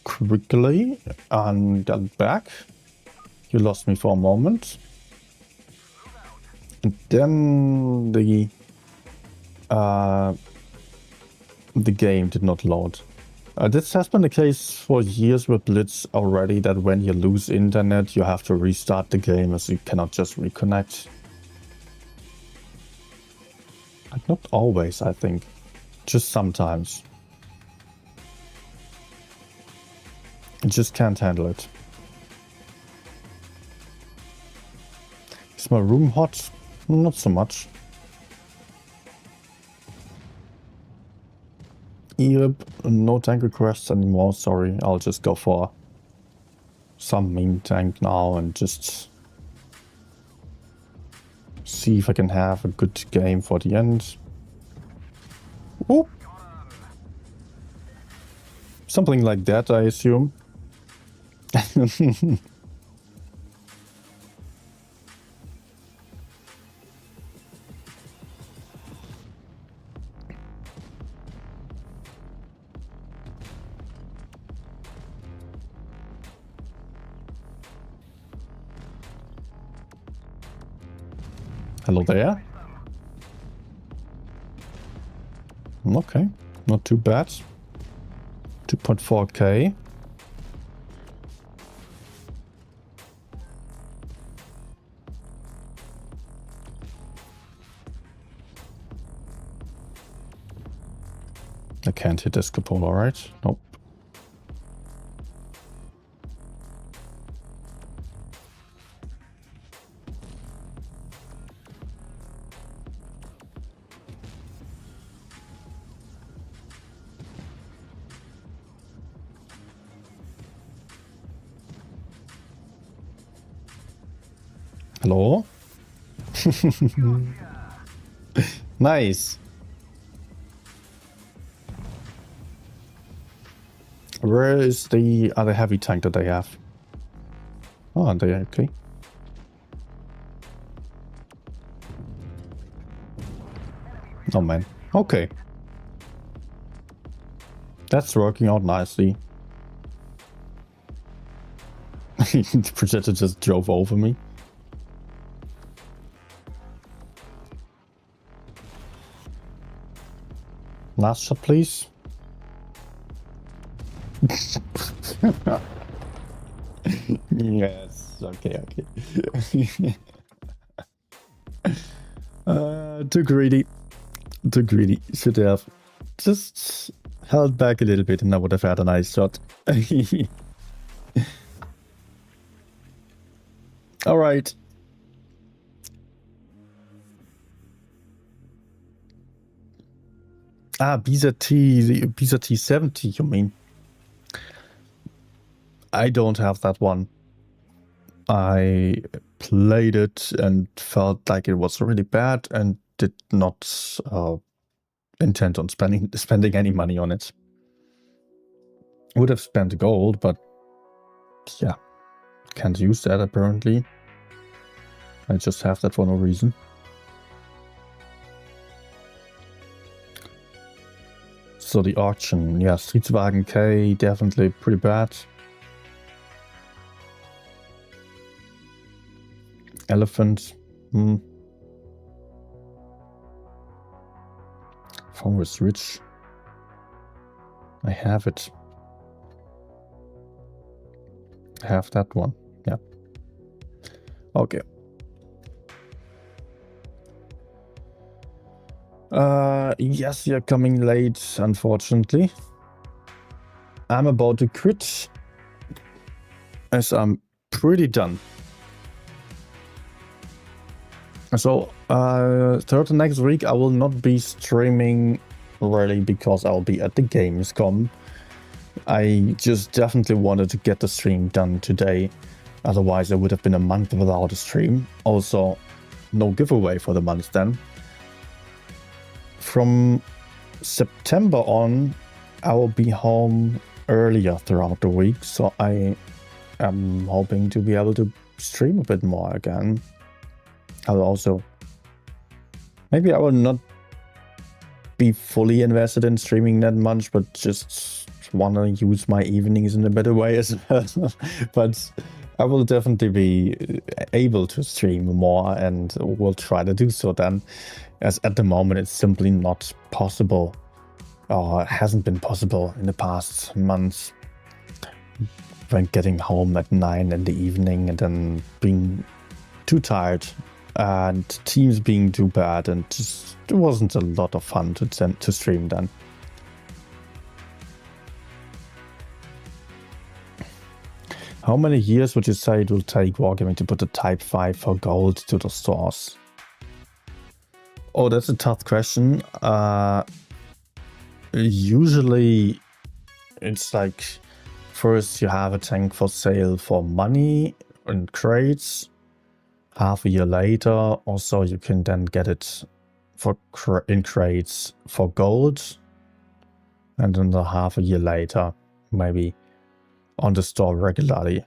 quickly and got back. You lost me for a moment. And then the game did not load. This has been the case for years with Blitz already, that when you lose internet, you have to restart the game as you cannot just reconnect. Like, not always, I think. Just sometimes. You just can't handle it. Is my room hot? Not so much. Yep, no tank requests anymore, sorry. I'll just go for some main tank now and just see if I can have a good game for the end. Ooh. Something like that, I assume. Hello there. Okay, not too bad. 2.4k. I can't hit this cupola, right? Nope. Hello? Nice. Where is the other heavy tank that they have? Oh, they are okay. Oh man. Okay. That's working out nicely. The projector just drove over me. Last shot, please. Yes. Okay, okay. Too greedy. Too greedy. Should have just held back a little bit and I would have had a nice shot. Alright. Ah, BZT 70, you mean? I don't have that one. I played it and felt like it was really bad and did not intend on spending any money on it. Would have spent gold, but yeah, Can't use that apparently. I just have that for no reason. So the auction, yeah, Streetswagen K, definitely pretty bad. Elephant, Phone was rich. I have it. I have that one, yeah. Okay. Yes, you're coming late, unfortunately. I'm about to quit, as I'm pretty done. So, throughout the next week, I will not be streaming really because I'll be at the Gamescom. I just definitely wanted to get the stream done today. Otherwise, it would have been a month without a stream. Also, no giveaway for the month then. From September on, I will be home earlier throughout the week, so I am hoping to be able to stream a bit more again. I'll also... Maybe I will not be fully invested in streaming that much, but just want to use my evenings in a better way as well. But I will definitely be able to stream more and will try to do so then. As at the moment, it's simply not possible, or hasn't been possible in the past months. When getting home at 9 in the evening and then being too tired and teams being too bad, and just it wasn't a lot of fun to stream then. How many years would you say it will take Wargaming to put the Type 5 for gold to the stores? Oh, that's a tough question. Usually it's like first you have a tank for sale for money in crates. Half a year later or so you can then get it for in crates for gold. And then half a year later, maybe on the store regularly.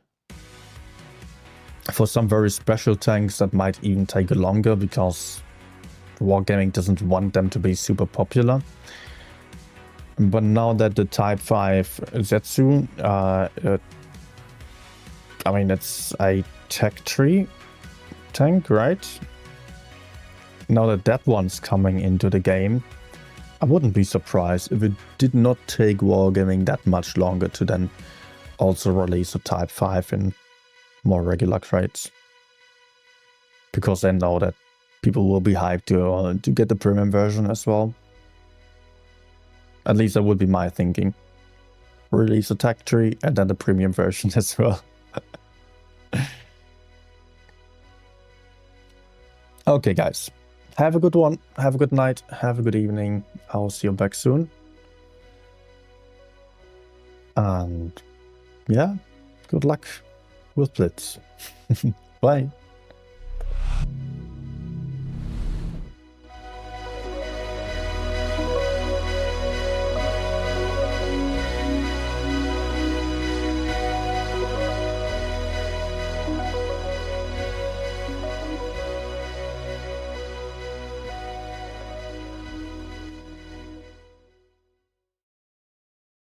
For some very special tanks that might even take longer because Wargaming doesn't want them to be super popular. But now that the Type 5 Zetsu, I mean, it's a Tech Tree tank, right? Now that that one's coming into the game, I wouldn't be surprised if it did not take Wargaming that much longer to then also release a Type 5 in more regular crates. Because they know that people will be hyped to get the premium version as well. At least that would be my thinking. Release a Tech Tree and then the premium version as well. Okay, guys. Have a good one. Have a good night. Have a good evening. I'll see you back soon. And yeah, good luck with Blitz. Bye.